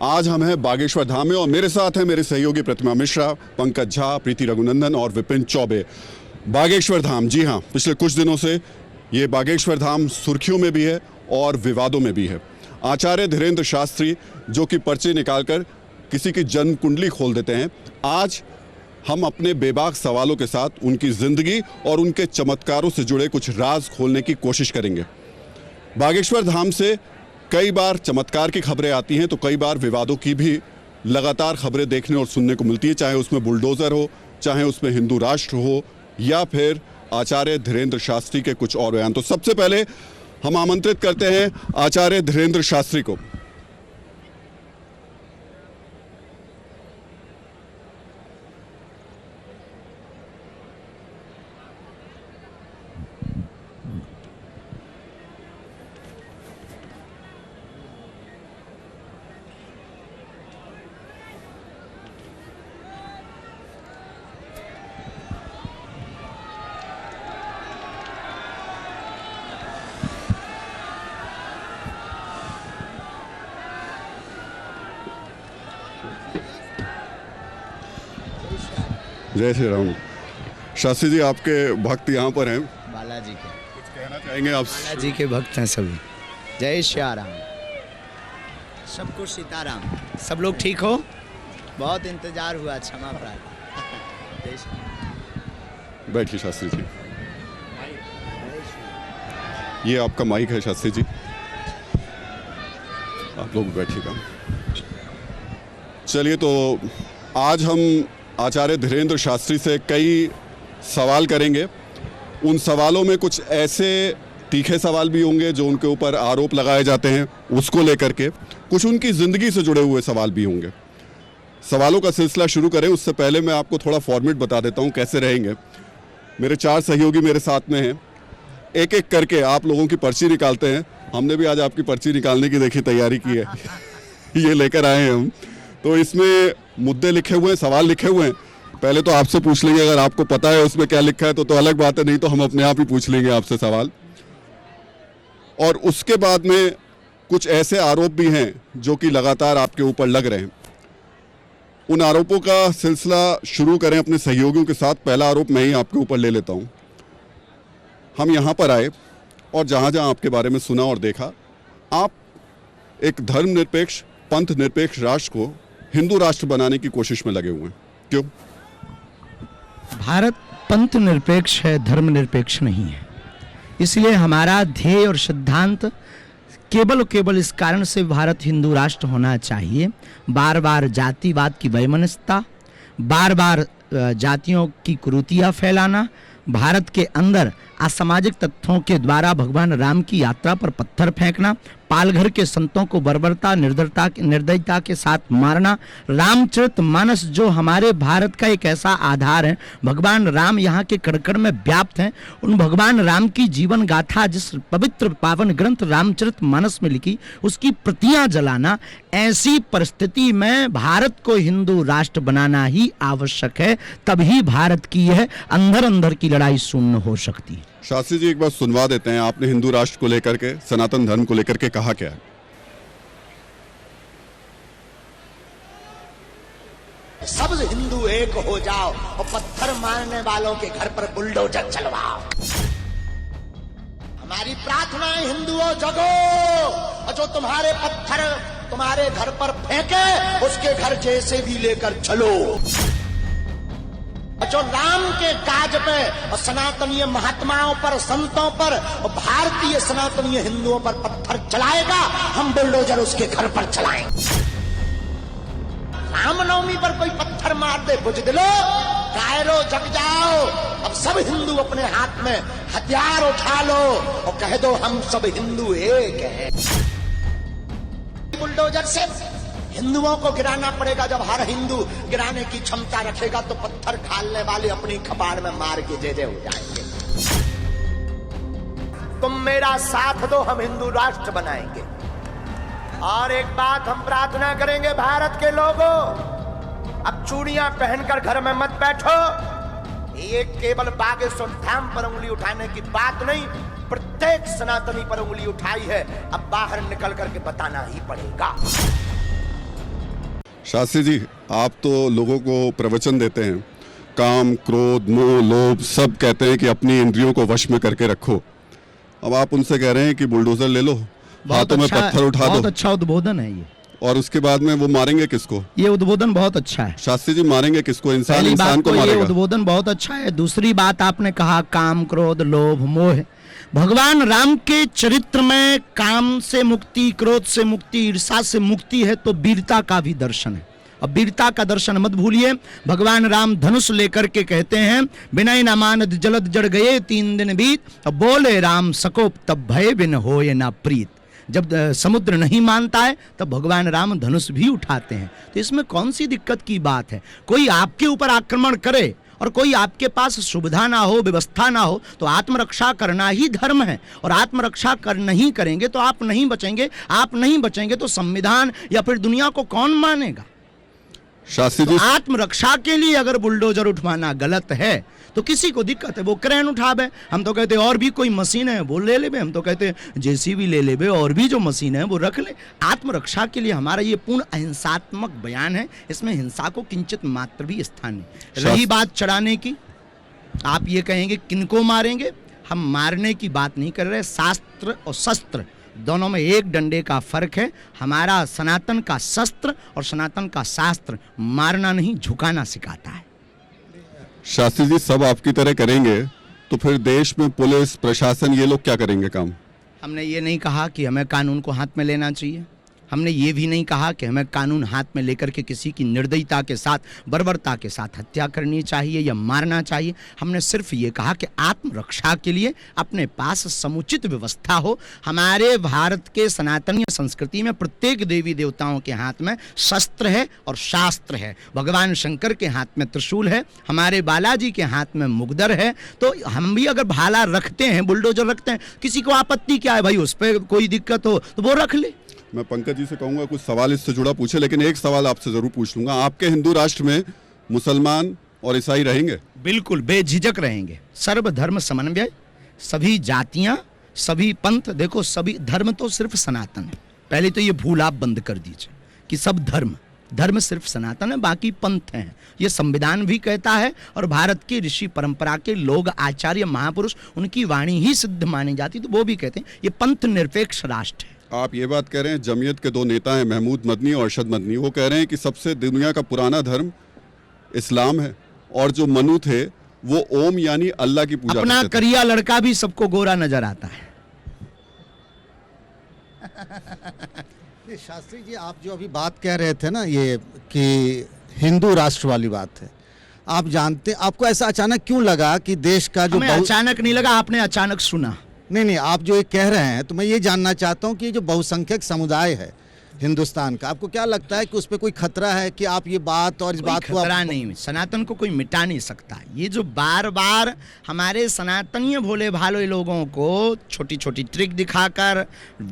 आज हम हैं बागेश्वर धाम में और मेरे साथ हैं मेरे सहयोगी प्रतिमा मिश्रा, पंकज झा, प्रीति रघुनंदन और विपिन चौबे। बागेश्वर धाम, जी हाँ, पिछले कुछ दिनों से ये बागेश्वर धाम सुर्खियों में भी है और विवादों में भी है। आचार्य धीरेन्द्र शास्त्री जो कि पर्चे निकालकर किसी की जन्म कुंडली खोल देते हैं, आज हम अपने बेबाक सवालों के साथ उनकी ज़िंदगी और उनके चमत्कारों से जुड़े कुछ राज खोलने की कोशिश करेंगे। बागेश्वर धाम से कई बार चमत्कार की खबरें आती हैं तो कई बार विवादों की भी लगातार खबरें देखने और सुनने को मिलती है, चाहे उसमें बुलडोज़र हो, चाहे उसमें हिंदू राष्ट्र हो या फिर आचार्य धीरेन्द्र शास्त्री के कुछ और बयान। तो सबसे पहले हम आमंत्रित करते हैं आचार्य धीरेन्द्र शास्त्री को। जय श्री राम। शास्त्री जी, आपके भक्त यहाँ पर हैं, बालाजी के कुछ कहना चाहेंगे आप? बालाजी के भक्त हैं सभी। जय श्री राम, सबको सीताराम। सब लोग ठीक हो? बहुत इंतजार हुआ, क्षमा प्रार्थना। जय श्री। बैठिए शास्त्री जी, ये आपका माइक है शास्त्री जी, आप लोग बैठिएगा। चलिए, तो आज हम आचार्य धीरेन्द्र शास्त्री से कई सवाल करेंगे। उन सवालों में कुछ ऐसे तीखे सवाल भी होंगे जो उनके ऊपर आरोप लगाए जाते हैं, उसको लेकर के कुछ उनकी ज़िंदगी से जुड़े हुए सवाल भी होंगे। सवालों का सिलसिला शुरू करें उससे पहले मैं आपको थोड़ा फॉर्मेट बता देता हूं कैसे रहेंगे। मेरे 4 सहयोगी मेरे साथ में हैं, एक एक करके आप लोगों की पर्ची निकालते हैं। हमने भी आज आपकी पर्ची निकालने की देखी तैयारी की है ये लेकर आए हैं हम। तो इसमें मुद्दे लिखे हुए हैं, सवाल लिखे हुए हैं। पहले तो आपसे पूछ लेंगे, अगर आपको पता है उसमें क्या लिखा है तो अलग बात है, नहीं तो हम अपने आप ही पूछ लेंगे आपसे सवाल। और उसके बाद में कुछ ऐसे आरोप भी हैं जो कि लगातार आपके ऊपर लग रहे हैं। उन आरोपों का सिलसिला शुरू करें अपने सहयोगियों के साथ। पहला आरोप मैं ही आपके ऊपर ले लेता हूं। हम यहाँ पर आए और जहाँ जहाँ आपके बारे में सुना और देखा, आप एक धर्मनिरपेक्ष, पंथ निरपेक्ष राष्ट्र को हिंदू राष्ट्र बनाने की कोशिश में लगे हुए हैं। क्यों? भारत पंथ निरपेक्ष है, धर्म निरपेक्ष नहीं है। इसलिए हमारा ध्येय और सिद्धांत केवल इस कारण से भारत हिंदू राष्ट्र होना चाहिए। बार बार जातिवाद की वैमनस्यता, बार बार जातियों की कुरीतियां फैलाना, भारत के अंदर असामाजिक तत्वों के द्वारा भगवान राम की यात्रा पर पत्थर फेंकना, पालघर के संतों को बर्बरता निर्दयता के साथ मारना, रामचरितमानस जो हमारे भारत का एक ऐसा आधार है, भगवान राम यहाँ के कण-कण में व्याप्त हैं, उन भगवान राम की जीवन गाथा जिस पवित्र पावन ग्रंथ रामचरितमानस में लिखी, उसकी प्रतियां जलाना, ऐसी परिस्थिति में भारत को हिंदू राष्ट्र बनाना ही आवश्यक है। तभी भारत की यह अंदर की लड़ाई शून्य हो सकती है। शास्त्री जी, एक बार सुनवा देते हैं, आपने हिंदू राष्ट्र को लेकर के, सनातन धर्म को लेकर के कहा क्या है? सब हिंदू एक हो जाओ और पत्थर मारने वालों के घर पर बुलडोजर चलवाओ। हमारी प्रार्थना है, हिंदुओं जगो, और जो तुम्हारे पत्थर तुम्हारे घर पर फेंके उसके घर जैसे भी लेकर चलो। जो राम के काज पे और सनातनीय महात्माओं पर, संतों पर और भारतीय सनातनीय हिंदुओं पर पत्थर चलाएगा, हम बुलडोजर उसके घर पर चलाएंगे। रामनवमी पर कोई पत्थर मार दे, बुजदिलो, कायरो, जग जाओ। अब सब हिंदू अपने हाथ में हथियार उठा लो और कह दो हम सब हिंदू एक हैं। बुलडोजर से हिंदुओं को गिराना पड़ेगा। जब हर हिंदू गिराने की क्षमता रखेगा तो पत्थर खालने वाले अपनी कपाड़ में मार के जय हो जाएंगे। तुम मेरा साथ दो, हम हिंदू राष्ट्र बनाएंगे। और एक बात हम प्रार्थना करेंगे भारत के लोगों, अब चूड़ियां पहनकर घर में मत बैठो। ये केवल बागेश्वर धाम पर उंगली उठाने की बात नहीं, प्रत्येक सनातनी पर उंगली उठाई है। अब बाहर निकल करके बताना ही पड़ेगा। शास्त्री जी, आप तो लोगों को प्रवचन देते हैं, काम, क्रोध, मोह, लोभ सब कहते हैं कि अपनी इंद्रियों को वश में करके रखो। अब आप उनसे कह रहे हैं कि बुलडोजर ले लो, हाथों में पत्थर उठा बहुत दो, अच्छा उद्बोधन है ये। और उसके बाद में वो मारेंगे किसको? ये उद्बोधन बहुत अच्छा है। शास्त्री जी, मारेंगे किसको? इंसान पहली इंसान बात को तो ये मारेगा। उद्बोधन बहुत अच्छा है। दूसरी बात आपने कहा काम, क्रोध, लोभ, मोह। भगवान राम के चरित्र में काम से मुक्ति, क्रोध से मुक्ति, ईर्षा से मुक्ति है, तो वीरता का भी दर्शन है। अब वीरता का दर्शन मत भूलिए। भगवान राम धनुष लेकर के कहते हैं, विनय न मानद जलद जड़ गए 3 दिन बीत, अब बोले राम सकोप तब भय बिन होए ना प्रीत। जब समुद्र नहीं मानता है तब भगवान राम धनुष भी उठाते हैं। तो इसमें कौन सी दिक्कत की बात है? कोई आपके ऊपर आक्रमण करे और कोई आपके पास सुविधा ना हो, व्यवस्था ना हो, तो आत्मरक्षा करना ही धर्म है। और आत्मरक्षा कर नहीं करेंगे तो आप नहीं बचेंगे। आप नहीं बचेंगे तो संविधान या फिर दुनिया को कौन मानेगा? शास्त्री जी, तो आत्मरक्षा के लिए अगर बुलडोजर उठवाना गलत है तो किसी को दिक्कत है वो क्रेन उठावे। हम तो कहते और भी कोई मशीन है वो ले लेबे, हम तो कहते जेसीबी ले लेबे, और भी जो मशीन है वो रख ले। आत्मरक्षा के लिए हमारा ये पूर्ण अहिंसात्मक बयान है, इसमें हिंसा को किंचित मात्र भी स्थान नहीं। रही बात चढ़ाने की, आप ये कहेंगे किनको मारेंगे, हम मारने की बात नहीं कर रहे। शास्त्र और शस्त्र दोनों में एक डंडे का फर्क है। हमारा सनातन का शस्त्र और सनातन का शास्त्र मारना नहीं, झुकाना सिखाता है। शास्त्री जी, सब आपकी तरह करेंगे तो फिर देश में पुलिस, प्रशासन, ये लोग क्या करेंगे काम? हमने ये नहीं कहा कि हमें कानून को हाथ में लेना चाहिए। हमने ये भी नहीं कहा कि हमें कानून हाथ में लेकर के किसी की निर्दयता के साथ, बर्बरता के साथ हत्या करनी चाहिए या मारना चाहिए। हमने सिर्फ ये कहा कि आत्मरक्षा के लिए अपने पास समुचित व्यवस्था हो। हमारे भारत के सनातनीय संस्कृति में प्रत्येक देवी देवताओं के हाथ में शस्त्र है और शास्त्र है। भगवान शंकर के हाथ में त्रिशूल है, हमारे बालाजी के हाथ में मुगदर है। तो हम भी अगर भाला रखते हैं, बुलडोजर रखते हैं, किसी को आपत्ति क्या है भाई? उस पर कोई दिक्कत हो तो वो रख ले। मैं पंकज जी से कहूँगा कुछ सवाल इससे जुड़ा पूछे, लेकिन एक सवाल आपसे ज़रूर पूछ लूँगा। आपके हिंदू राष्ट्र में मुसलमान और ईसाई रहेंगे? बिल्कुल बेझिझक रहेंगे। सर्वधर्म समन्वय, सभी जातियां, सभी पंथ। देखो, सभी धर्म तो सिर्फ सनातन है। पहले तो ये भूल आप बंद कर दीजिए कि सब धर्म सिर्फ सनातन है, बाकी पंथ हैं। ये संविधान भी कहता है और भारत की ऋषि परंपरा के लोग, आचार्य, महापुरुष, उनकी वाणी ही सिद्ध मानी जाती, तो वो भी कहते हैं ये पंथ निरपेक्ष राष्ट्र है। आप ये बात कह रहे हैं, जमीयत के 2 नेता हैं, महमूद मदनी और अरशद मदनी, वो कह रहे हैं कि सबसे दुनिया का पुराना धर्म इस्लाम है और जो मनु थे वो ओम यानी अल्लाह की पूजा अपना करते थे। करिया लड़का भी सबको गोरा नजर आता है। शास्त्री जी, आप जो अभी बात कह रहे थे ना, ये कि हिंदू राष्ट्र वाली बात है, आप जानते, आपको ऐसा अचानक क्यों लगा कि देश का जो हमें अचानक नहीं लगा, आपने अचानक सुना। नहीं, आप जो ये कह रहे हैं, तो मैं ये जानना चाहता हूँ कि ये जो बहुसंख्यक समुदाय है हिंदुस्तान का, आपको क्या लगता है कि उस पर कोई खतरा है कि आप ये बात और इस बात को खतरा नहीं, सनातन को कोई मिटा नहीं सकता। ये जो बार बार हमारे सनातनीय भोले भाले लोगों को छोटी छोटी ट्रिक दिखाकर,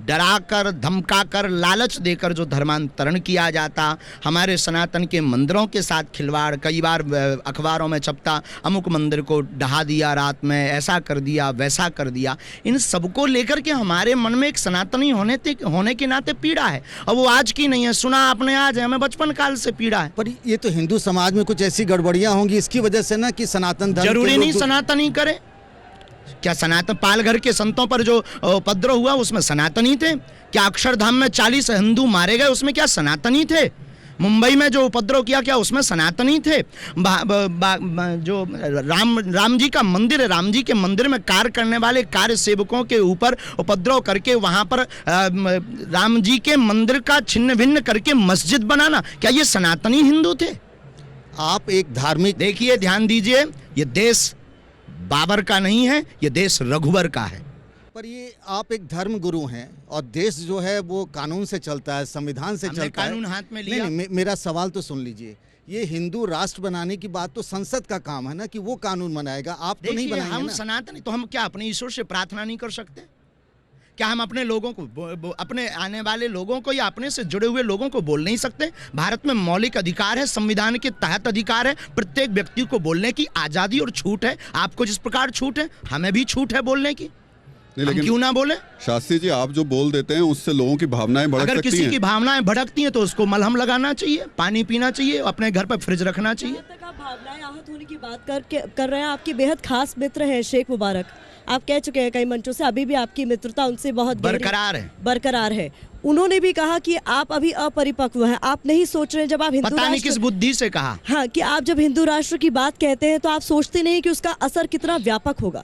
डराकर, धमकाकर, लालच देकर जो धर्मांतरण किया जाता, हमारे सनातन के मंदिरों के साथ खिलवाड़, कई बार अखबारों में छपता, अमुक मंदिर को ढहा दिया रात में, ऐसा कर दिया, वैसा कर दिया। इन सबको लेकर के हमारे मन में एक सनातनी होने के नाते पीड़ा है। अब वो आज की नहीं है, सुना आपने आज है, हमें बचपन काल से पीड़ा है। पर ये तो हिंदू समाज में कुछ ऐसी गड़बड़ियां होंगी इसकी वजह से ना, कि सनातन धर्म जरूरी नहीं सनातनी करे। क्या सनातन पालघर के संतों पर जो उपद्रव हुआ उसमें सनातनी थे? क्या अक्षरधाम में 40 हिंदू मारे गए उसमें क्या सनातनी थे? मुंबई में जो उपद्रव किया क्या उसमें सनातनी थे? जो राम जी का मंदिर है, राम जी के मंदिर में कार्य करने वाले कार्य सेवकों के ऊपर उपद्रव करके वहां पर राम जी के मंदिर का छिन्न भिन्न करके मस्जिद बनाना, क्या ये सनातनी हिंदू थे? आप एक धार्मिक, देखिए, ध्यान दीजिए, ये देश बाबर का नहीं है, ये देश रघुवर का है। पर ये आप एक धर्म गुरु हैं और देश जो है वो कानून से चलता है, संविधान से चलता है। कानून हाथ में लिया। नहीं, मेरा सवाल तो सुन लीजिए। ये हिंदू राष्ट्र बनाने की बात तो संसद का काम है ना, कि वो कानून बनाएगा, आप तो नहीं बनाएंगे। हम सनातनी, तो हम क्या अपने ईश्वर से प्रार्थना नहीं कर सकते? क्या हम अपने लोगों को, अपने आने वाले लोगों को या अपने से जुड़े हुए लोगों को बोल नहीं सकते? भारत में मौलिक अधिकार है, संविधान के तहत अधिकार है, प्रत्येक व्यक्ति को बोलने की आज़ादी और छूट है। आपको जिस प्रकार छूट है, हमें भी छूट है बोलने की। नहीं, हम लेकिन क्यों ना बोले? शास्त्री जी, आप जो बोल देते हैं उससे लोगों की भावनाएं भड़क अगर सकती किसी हैं। की भावनाएं भड़कती हैं तो उसको मलहम लगाना चाहिए, पानी पीना चाहिए, अपने घर पर फ्रिज रखना चाहिए। जब तक आप भावनाएं आहत होने की बात कर रहे हैं, आपके बेहद खास मित्र हैं शेख मुबारक। आप कह चुके हैं कई मंचों से, अभी भी आपकी मित्रता उनसे बहुत गहरी बरकरार है। उन्होंने भी कहा कि आप अभी अपरिपक्व हैं, आप नहीं सोच रहे जब आप हिंदू पता नहीं किस बुद्धि से कहा। हाँ, कि आप जब हिंदू राष्ट्र की बात कहते हैं तो आप सोचते नहीं कि उसका असर कितना व्यापक होगा।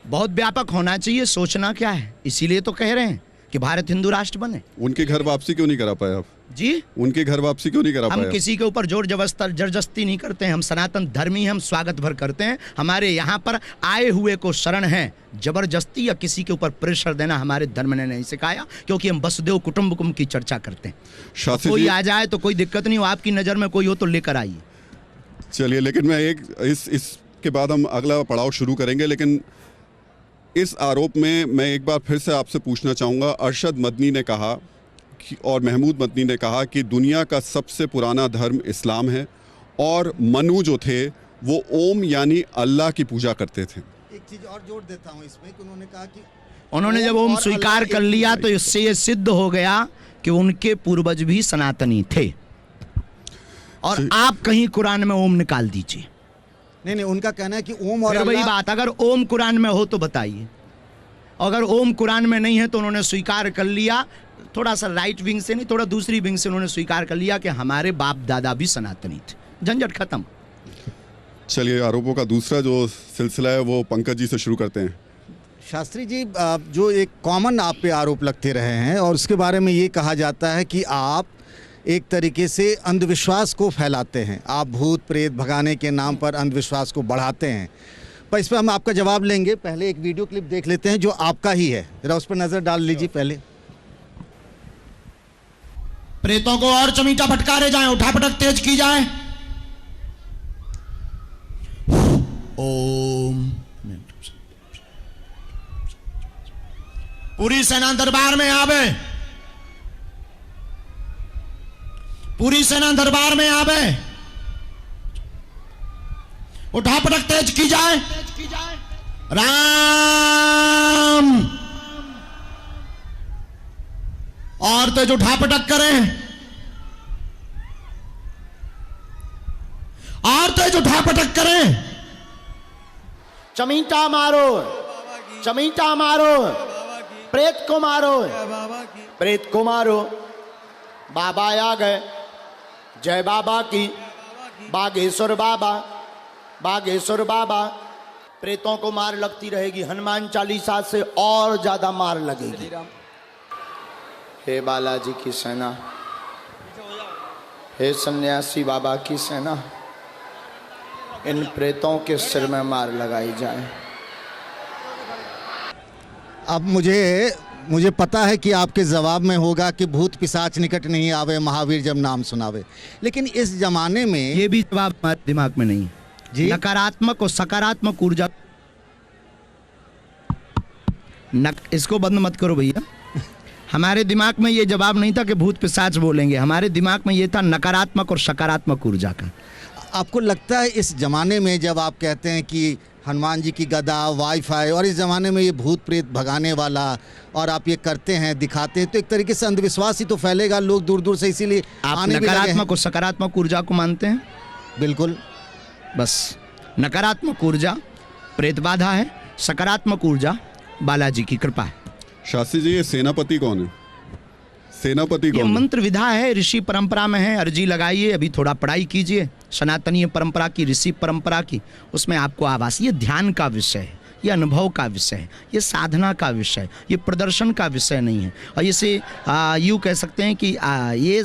बहुत व्यापक होना चाहिए, सोचना क्या है। इसीलिए तो कह रहे हैं कि भारत हिंदू राष्ट्र बने। उनके घर वापसी क्यों नहीं करा पाए आप? जी, उनके घर वापसी क्यों नहीं करा हम पाए? किसी के ऊपर जोर जबरदस्ती नहीं करते हैं। हम सनातन धर्मी, हम स्वागत भर करते हैं। हमारे यहाँ पर आए हुए को शरण है। जबरदस्ती या किसी के ऊपर प्रेशर देना हमारे धर्म ने नहीं सिखाया, क्योंकि हम वसुदेव कुटुंबकम की चर्चा करते हैं। शास्त्री कोई जी, आ जाए तो कोई दिक्कत नहीं हो, आपकी नज़र में कोई हो तो लेकर आइए। चलिए, लेकिन मैं इसके बाद हम अगला पड़ाव शुरू करेंगे, लेकिन इस आरोप में मैं एक बार फिर से आपसे पूछना चाहूँगा। अरशद मदनी ने कहा और महमूद मदनी ने कहा कि दुनिया का सबसे पुराना धर्म इस्लाम है, और मनु जो थे वो ओम यानी अल्लाह की पूजा करते थे। एक चीज और जोड़ देता हूँ इसमें कि उन्होंने कहा कि उन्होंने जब ओम और स्वीकार अल्लाह कर एक लिया ही तो इससे ये सिद्ध हो गया कि उनके पूर्वज भी सनातनी थे। और आप कहीं कुरान में ओम निकाल दीजिए। नहीं, उनका कहना है कि ओम और फिर वही अल्लाह। बात, अगर ओम कुरान में हो तो बताइए। अगर ओम कुरान में नहीं है तो उन्होंने स्वीकार कर लिया, थोड़ा सा राइट विंग से नहीं, थोड़ा दूसरी विंग से उन्होंने स्वीकार कर लिया कि हमारे बाप दादा भी सनातनी थे। झंझट खत्म। चलिए, आरोपों का दूसरा जो सिलसिला है वो पंकज जी से शुरू करते हैं। शास्त्री जी, जो एक कॉमन आप पे आरोप लगते रहे हैं और उसके बारे में ये कहा जाता है कि आप एक तरीके से अंधविश्वास को फैलाते हैं। आप भूत प्रेत भगाने के नाम पर अंधविश्वास को बढ़ाते हैं। पर इस पर हम आपका जवाब लेंगे। पहले एक वीडियो क्लिप देख लेते हैं जो आपका ही है, जरा उस पर नज़र डाल लीजिए पहले। प्रेतों को और चमीटा फटकारे जाए, उठापटक तेज की जाए। ओम। पूरी सेना दरबार में आवे, पूरी सेना दरबार में आवे। उठापटक तेज की जाए। राम। और तेज उठापटक करें, और तेज उठापटक करें। चमीटा मारो, चमीटा मारो, प्रेत को मारो, प्रेत को मारो। बाबा आ गए, जय बाबा की, बागेश्वर बाबा, बागेश्वर बाबा। प्रेतों को मार लगती रहेगी, हनुमान चालीसा से और ज्यादा मार लगेगी। हे बालाजी की सेना, हे सन्यासी बाबा की सेना, इन प्रेतों के सिर में मार लगाई जाए। अब मुझे पता है कि आपके जवाब में होगा कि भूत पिशाच निकट नहीं आवे, महावीर जब नाम सुनावे। लेकिन इस जमाने में ये भी जवाब हमारे दिमाग में नहीं है जी। नकारात्मक और सकारात्मक ऊर्जा इसको बंद मत करो भैया। हमारे दिमाग में ये जवाब नहीं था कि भूत पिशाच बोलेंगे, हमारे दिमाग में ये था नकारात्मक और सकारात्मक ऊर्जा का। आपको लगता है इस ज़माने में जब आप कहते हैं कि हनुमान जी की गदा, वाईफाई, और इस ज़माने में ये भूत प्रेत भगाने वाला, और आप ये करते हैं, दिखाते हैं, तो एक तरीके से अंधविश्वास ही तो फैलेगा, लोग दूर दूर से इसीलिए आप आने भी लगे हैं। नकारात्मक और सकारात्मक ऊर्जा को मानते हैं? बिल्कुल। बस नकारात्मक ऊर्जा प्रेत बाधा है, सकारात्मक ऊर्जा बालाजी की कृपा है। शास्त्री जी, ये सेनापति कौन है? सेनापति ये कौन है? मंत्र विधा है, ऋषि परंपरा में है। अर्जी लगाइए, अभी थोड़ा पढ़ाई कीजिए सनातनीय परंपरा की, ऋषि परंपरा की, उसमें आपको आवास। ये ध्यान का विषय है, ये अनुभव का विषय है, ये साधना का विषय है, ये प्रदर्शन का विषय नहीं है। और इसे यूँ कह सकते हैं कि ये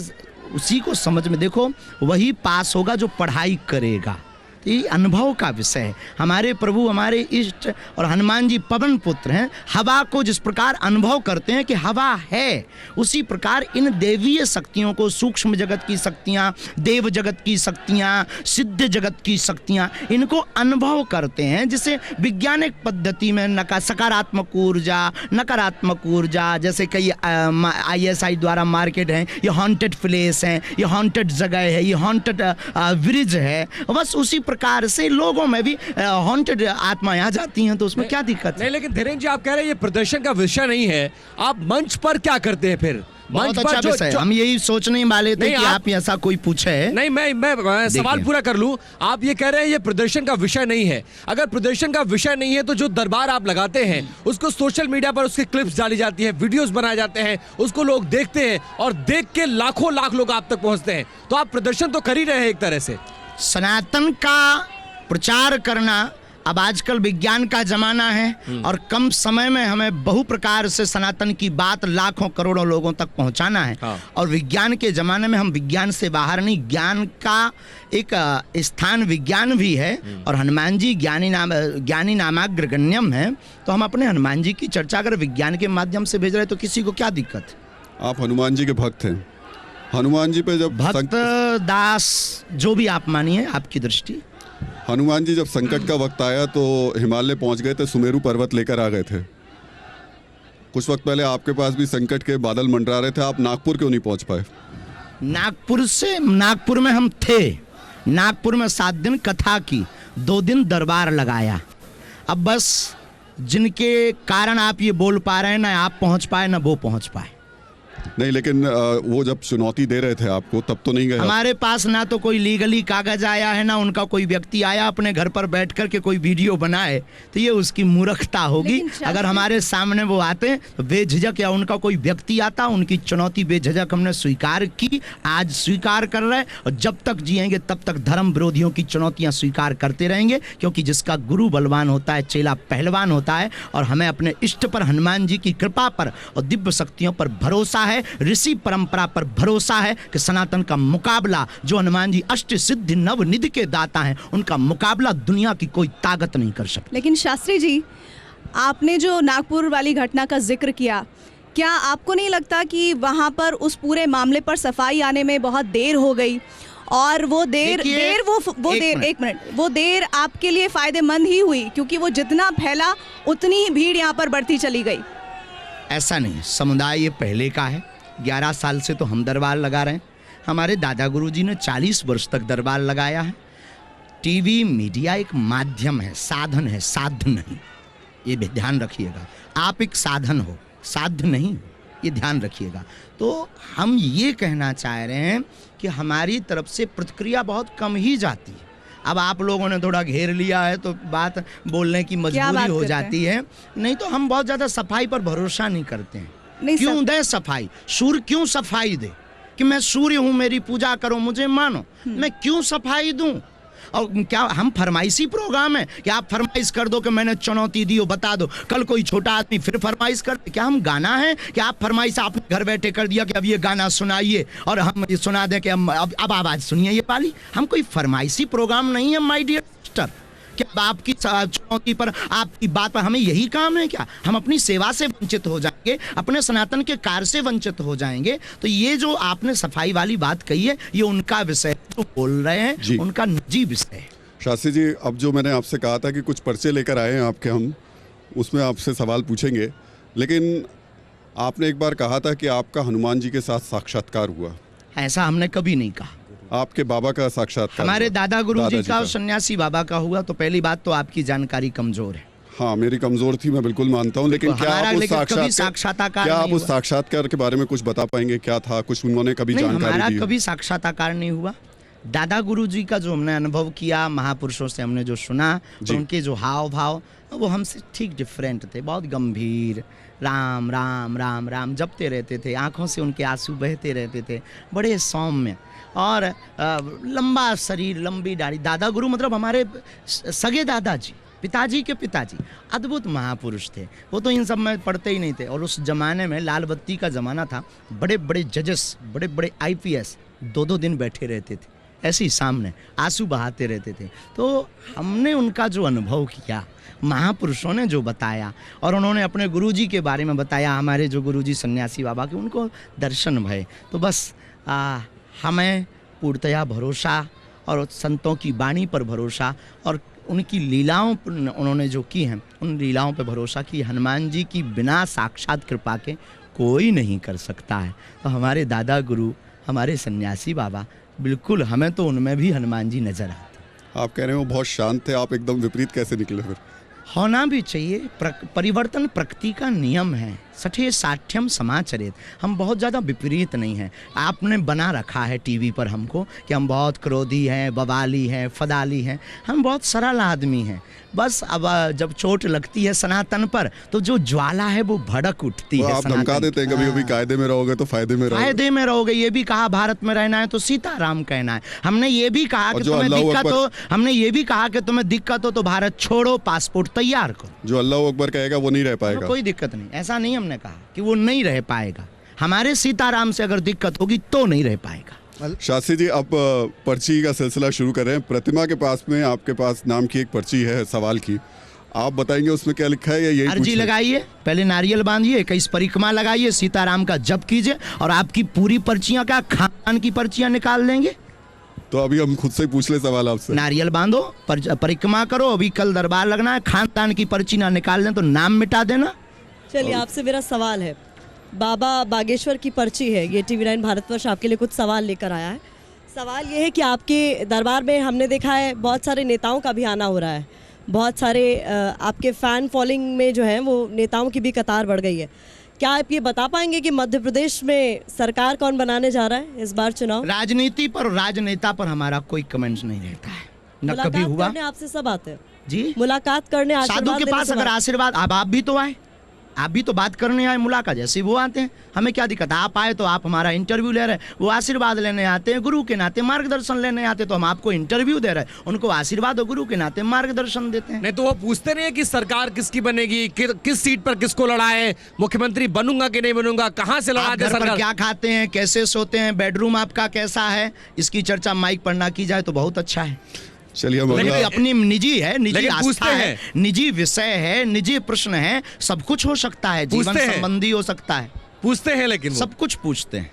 उसी को समझ में देखो, वही पास होगा जो पढ़ाई करेगा। ये अनुभव का विषय है। हमारे प्रभु, हमारे इष्ट और हनुमान जी पवन पुत्र हैं। हवा को जिस प्रकार अनुभव करते हैं कि हवा है, उसी प्रकार इन देवीय शक्तियों को, सूक्ष्म जगत की शक्तियाँ, देव जगत की शक्तियाँ, सिद्ध जगत की शक्तियाँ, इनको अनुभव करते हैं। जिसे वैज्ञानिक पद्धति में सकारात्मक ऊर्जा, नकारात्मक ऊर्जा, जैसे कई ISI द्वारा मार्केट हैं, ये हॉन्टेड प्लेस हैं, ये हॉन्टेड जगह है, ये हॉन्टेड ब्रिज है। बस उसी प्रकार प्रकार से लोगों में भी हॉन्टेड आत्माएं आ जाती हैं, तो उसमें क्या दिक्कत है? नहीं, लेकिन धीरेन्द्र जी आप कह रहे हैं ये प्रदर्शन का विषय नहीं है, आप मंच पर क्या करते हैं फिर? बहुत अच्छा विषय। हम यही सोचने वाले थे कि आप ऐसा कोई पूछे। नहीं, मैं सवाल पूरा कर लूं। आप ये कह रहे हैं ये प्रदर्शन का विषय नहीं है। अगर प्रदर्शन का विषय नहीं है तो जो दरबार आप लगाते हैं उसको सोशल मीडिया पर उसकी क्लिप्स डाली जाती है, वीडियोस बनाए जाते हैं, उसको लोग देखते हैं और देख के लाखों लाख लोग आप तक पहुंचते हैं, तो आप प्रदर्शन तो कर ही रहे हैं एक तरह से। सनातन का प्रचार करना, अब आजकल विज्ञान का जमाना है और कम समय में हमें बहु प्रकार से सनातन की बात लाखों करोड़ों लोगों तक पहुंचाना है। और विज्ञान के जमाने में हम विज्ञान से बाहर नहीं, ज्ञान का एक स्थान विज्ञान भी है और हनुमान जी ज्ञानी नामाग्रगण्यम है, तो हम अपने हनुमान जी की चर्चा अगर विज्ञान के माध्यम से भेज रहे हैं तो किसी को क्या दिक्कत? आप हनुमान जी के भक्त हैं। हनुमान जी पे जब भक्त दास जो भी आप मानिए, आपकी दृष्टि। हनुमान जी जब संकट का वक्त आया तो हिमालय पहुंच गए थे, सुमेरु पर्वत लेकर आ गए थे। कुछ वक्त पहले आपके पास भी संकट के बादल मंडरा रहे थे, आप नागपुर क्यों नहीं पहुंच पाए? नागपुर में हम थे। नागपुर में 7 दिन कथा की, 2 दिन दरबार लगाया। अब बस जिनके कारण आप ये बोल पा रहे हैं, ना आप पहुंच पाए ना वो पहुंच पाए। नहीं, लेकिन वो जब चुनौती दे रहे थे आपको तब तो नहीं गए? हमारे पास ना तो कोई लीगली कागज आया है, ना उनका कोई व्यक्ति आया अपने घर पर बैठ कर के कोई वीडियो बनाए, तो ये उसकी मूर्खता होगी। अगर हमारे सामने वो आते तो बेझिझक, या उनका कोई व्यक्ति आता, उनकी चुनौती बेझिझक हमने स्वीकार की, आज स्वीकार कर रहे हैं और जब तक जिएंगे तब तक धर्म विरोधियों की चुनौतियां स्वीकार करते रहेंगे, क्योंकि जिसका गुरु बलवान होता है चेला पहलवान होता है। और हमें अपने इष्ट पर, हनुमान जी की कृपा पर और दिव्य शक्तियों पर भरोसा है, ऋषि परंपरा पर भरोसा है कि सनातन का मुकाबला, जो हनुमान जी अष्ट सिद्धि नव निधि के दाता हैं, उनका मुकाबला दुनिया की कोई ताकत नहीं कर सकती। लेकिन शास्त्री जी, आपने जो नागपुर वाली घटना का जिक्र किया, क्या आपको नहीं लगता कि वहां पर उस पूरे मामले पर सफाई आने में बहुत देर हो गई? और वो देर आपके लिए फायदेमंद ही हुई, क्योंकि वो जितना फैला उतनी भीड़ यहाँ पर बढ़ती चली गई। ऐसा नहीं, समुदाय ये पहले का है। 11 साल से तो हम दरबार लगा रहे हैं। हमारे दादा गुरुजी ने 40 वर्ष तक दरबार लगाया है। टीवी मीडिया एक माध्यम है, साधन है, साध्य नहीं। ये भी ध्यान रखिएगा, आप एक साधन हो, साध्य नहीं, ये ध्यान रखिएगा। तो हम ये कहना चाह रहे हैं कि हमारी तरफ से प्रतिक्रिया बहुत कम ही जाती है। अब आप लोगों ने थोड़ा घेर लिया है तो बात बोलने की मजबूरी हो जाती है। नहीं तो हम बहुत ज़्यादा सफाई पर भरोसा नहीं करते हैं। क्यों दे सफाई? सूर्य क्यों सफाई दे कि मैं सूर्य हूँ, मेरी पूजा करो, मुझे मानो? मैं क्यों सफाई दूं? और क्या हम फरमाइशी प्रोग्राम है कि आप फरमाइश कर दो कि मैंने चुनौती दी हो, बता दो, कल कोई छोटा आदमी फिर फरमाइश कर? क्या हम गाना है कि आप फरमाइश आपने घर बैठे कर दिया कि अब ये गाना सुनाइए और हम ये सुना दें कि अब आवाज़ सुनिए ये वाली? हम कोई फरमाइशी प्रोग्राम नहीं है माय डियर सिस्टर। क्या आपकी चुनौती पर, आपकी बात पर हमें यही काम है क्या? हम अपनी सेवा से वंचित हो जाएंगे, अपने सनातन के कार्य से वंचित हो जाएंगे। तो ये जो आपने सफाई वाली बात कही है, ये उनका विषय जो बोल रहे हैं, उनका निजी विषय है। शास्त्री जी, अब जो मैंने आपसे कहा था कि कुछ पर्चे लेकर आए हैं आपके, हम उसमें आपसे सवाल पूछेंगे, लेकिन आपने एक बार कहा था कि आपका हनुमान जी के साथ साक्षात्कार हुआ। ऐसा हमने कभी नहीं कहा। आपके बाबा का साक्षात्कार? हमारे दादा गुरु जी का और सन्यासी बाबा का हुआ। तो पहली बात तो आपकी जानकारी कमजोर है। हाँ, मेरी कमजोर थी, मैं बिल्कुल मानता हूँ, लेकिन क्या आप उस साक्षात्कार के बारे में कुछ बता पाएंगे? क्या था, कुछ उन्होंने कभी जानकारी दी? हमारा कभी साक्षात्कार नहीं हुआ। दादा गुरु जी का जो हमने अनुभव किया, महापुरुषों से हमने जो सुना, उनके जो हाव भाव वो हमसे ठीक डिफरेंट थे। बहुत गंभीर, राम राम राम राम जपते रहते थे, आंखों से उनके आंसू बहते रहते थे, बड़े सौम्य और लंबा शरीर, लंबी दाढ़ी। दादा गुरु मतलब हमारे सगे दादाजी, पिताजी के पिताजी, अद्भुत महापुरुष थे। वो तो इन सब में पढ़ते ही नहीं थे। और उस जमाने में लाल बत्ती का ज़माना था, बड़े बड़े जजेस, बड़े बड़े IPS 2-2 दिन बैठे रहते थे ऐसे ही सामने, आंसू बहाते रहते थे। तो हमने उनका जो अनुभव किया, महापुरुषों ने जो बताया, और उन्होंने अपने गुरुजी के बारे में बताया, हमारे जो गुरुजी सन्यासी बाबा के, उनको दर्शन भय। तो बस हमें पूर्णतया भरोसा और संतों की वाणी पर भरोसा और उनकी लीलाओं पर उन्होंने जो की हैं, उन लीलाओं पर भरोसा कि हनुमान जी की बिना साक्षात कृपा के कोई नहीं कर सकता है। तो हमारे दादा गुरु, हमारे सन्यासी बाबा, बिल्कुल हमें तो उनमें भी हनुमान जी नजर आते। आप कह रहे हो बहुत शांत थे, आप एकदम विपरीत कैसे निकले फिर? होना भी चाहिए। परिवर्तन प्रकृति का नियम है। सठे साठ्यम समाचरित। हम बहुत ज़्यादा विपरीत नहीं हैं। आपने बना रखा है टीवी पर हमको कि हम बहुत क्रोधी हैं, बवाली हैं, फदाली हैं। हम बहुत सरल आदमी हैं। बस अब जब चोट लगती है सनातन पर तो जो ज्वाला है वो भड़क उठती है। आप धमका देते हैं कभी कभी, कायदे में रहोगे तो फायदे में रहोगे। फायदे में रहोगे, ये भी कहा भारत में रहना है तो सीताराम कहना है। हमने ये भी कहा कि तुम्हें दिक्कत हो, हमने ये भी कहा कि तुम्हें दिक्कत हो तो भारत छोड़ो, पासपोर्ट तैयार करो। जो अल्लाह अकबर कहेगा वो नहीं रह पाएगा। कोई दिक्कत नहीं, ऐसा नहीं हमने कहा कि वो नहीं रह पाएगा। हमारे सीताराम से अगर दिक्कत होगी तो नहीं रह पाएगा। शास्त्री जी, अब पर्ची का सिलसिला शुरू कर रहे हैं। प्रतिमा के पास में आपके पास नाम की एक पर्ची है सवाल की, आप बताएंगे उसमें क्या लिखा है या यही अर्जी लगाइए, पहले नारियल बांधिए, 21 परिक्रमा लगाइए, सीताराम का जप कीजिए और आपकी पूरी पर्चियां क्या खानदान की पर्चियां निकाल देंगे। तो अभी हम खुद से ही पूछ ले सवाल आपसे। नारियल बांधो, परिक्रमा करो, अभी कल दरबार लगना है, खानदान की पर्ची ना निकाल दें तो नाम मिटा देना। चलिए आपसे मेरा सवाल है, बाबा बागेश्वर की पर्ची है, ये TV9 भारतवर्ष आपके लिए कुछ सवाल लेकर आया है। सवाल ये है कि आपके दरबार में हमने देखा है बहुत सारे नेताओं का भी आना हो रहा है, बहुत सारे आपके फ़ैन फॉलोइंग में जो है वो नेताओं की भी कतार बढ़ गई है। क्या आप ये बता पाएंगे कि मध्य प्रदेश में सरकार कौन बनाने जा रहा है इस बार चुनाव? राजनीति पर, राजनेता पर हमारा कोई कमेंट्स नहीं रहता है, न कभी हुआ। आपसे सब आते हैं जी, मुलाकात करने, साधु के पास अगर आशीर्वाद, अब आप भी तो आए, आप भी तो बात करने आए, मुलाकात जैसे वो आते हैं, हमें क्या दिक्कत? आप आए तो आप हमारा इंटरव्यू ले रहे हैं, वो आशीर्वाद लेने आते हैं, गुरु के नाते मार्गदर्शन लेने आते तो हम आपको इंटरव्यू दे रहे हैं, उनको आशीर्वाद और गुरु के नाते मार्गदर्शन देते हैं। नहीं तो वो पूछते नहीं है कि सरकार किसकी बनेगी, किस सीट पर किसको लड़ाए, मुख्यमंत्री बनूंगा कि नहीं बनूंगा, कहाँ से लड़ा दे सरकार, क्या खाते हैं, कैसे सोते हैं, बेडरूम आपका कैसा है, इसकी चर्चा माइक पर ना की जाए तो बहुत अच्छा है। चलिए हम अपनी निजी है, निजी आस्था है, निजी विषय है, निजी प्रश्न है, सब कुछ हो सकता है, जीवन संबंधी हो सकता है। पूछते हैं, लेकिन सब कुछ पूछते हैं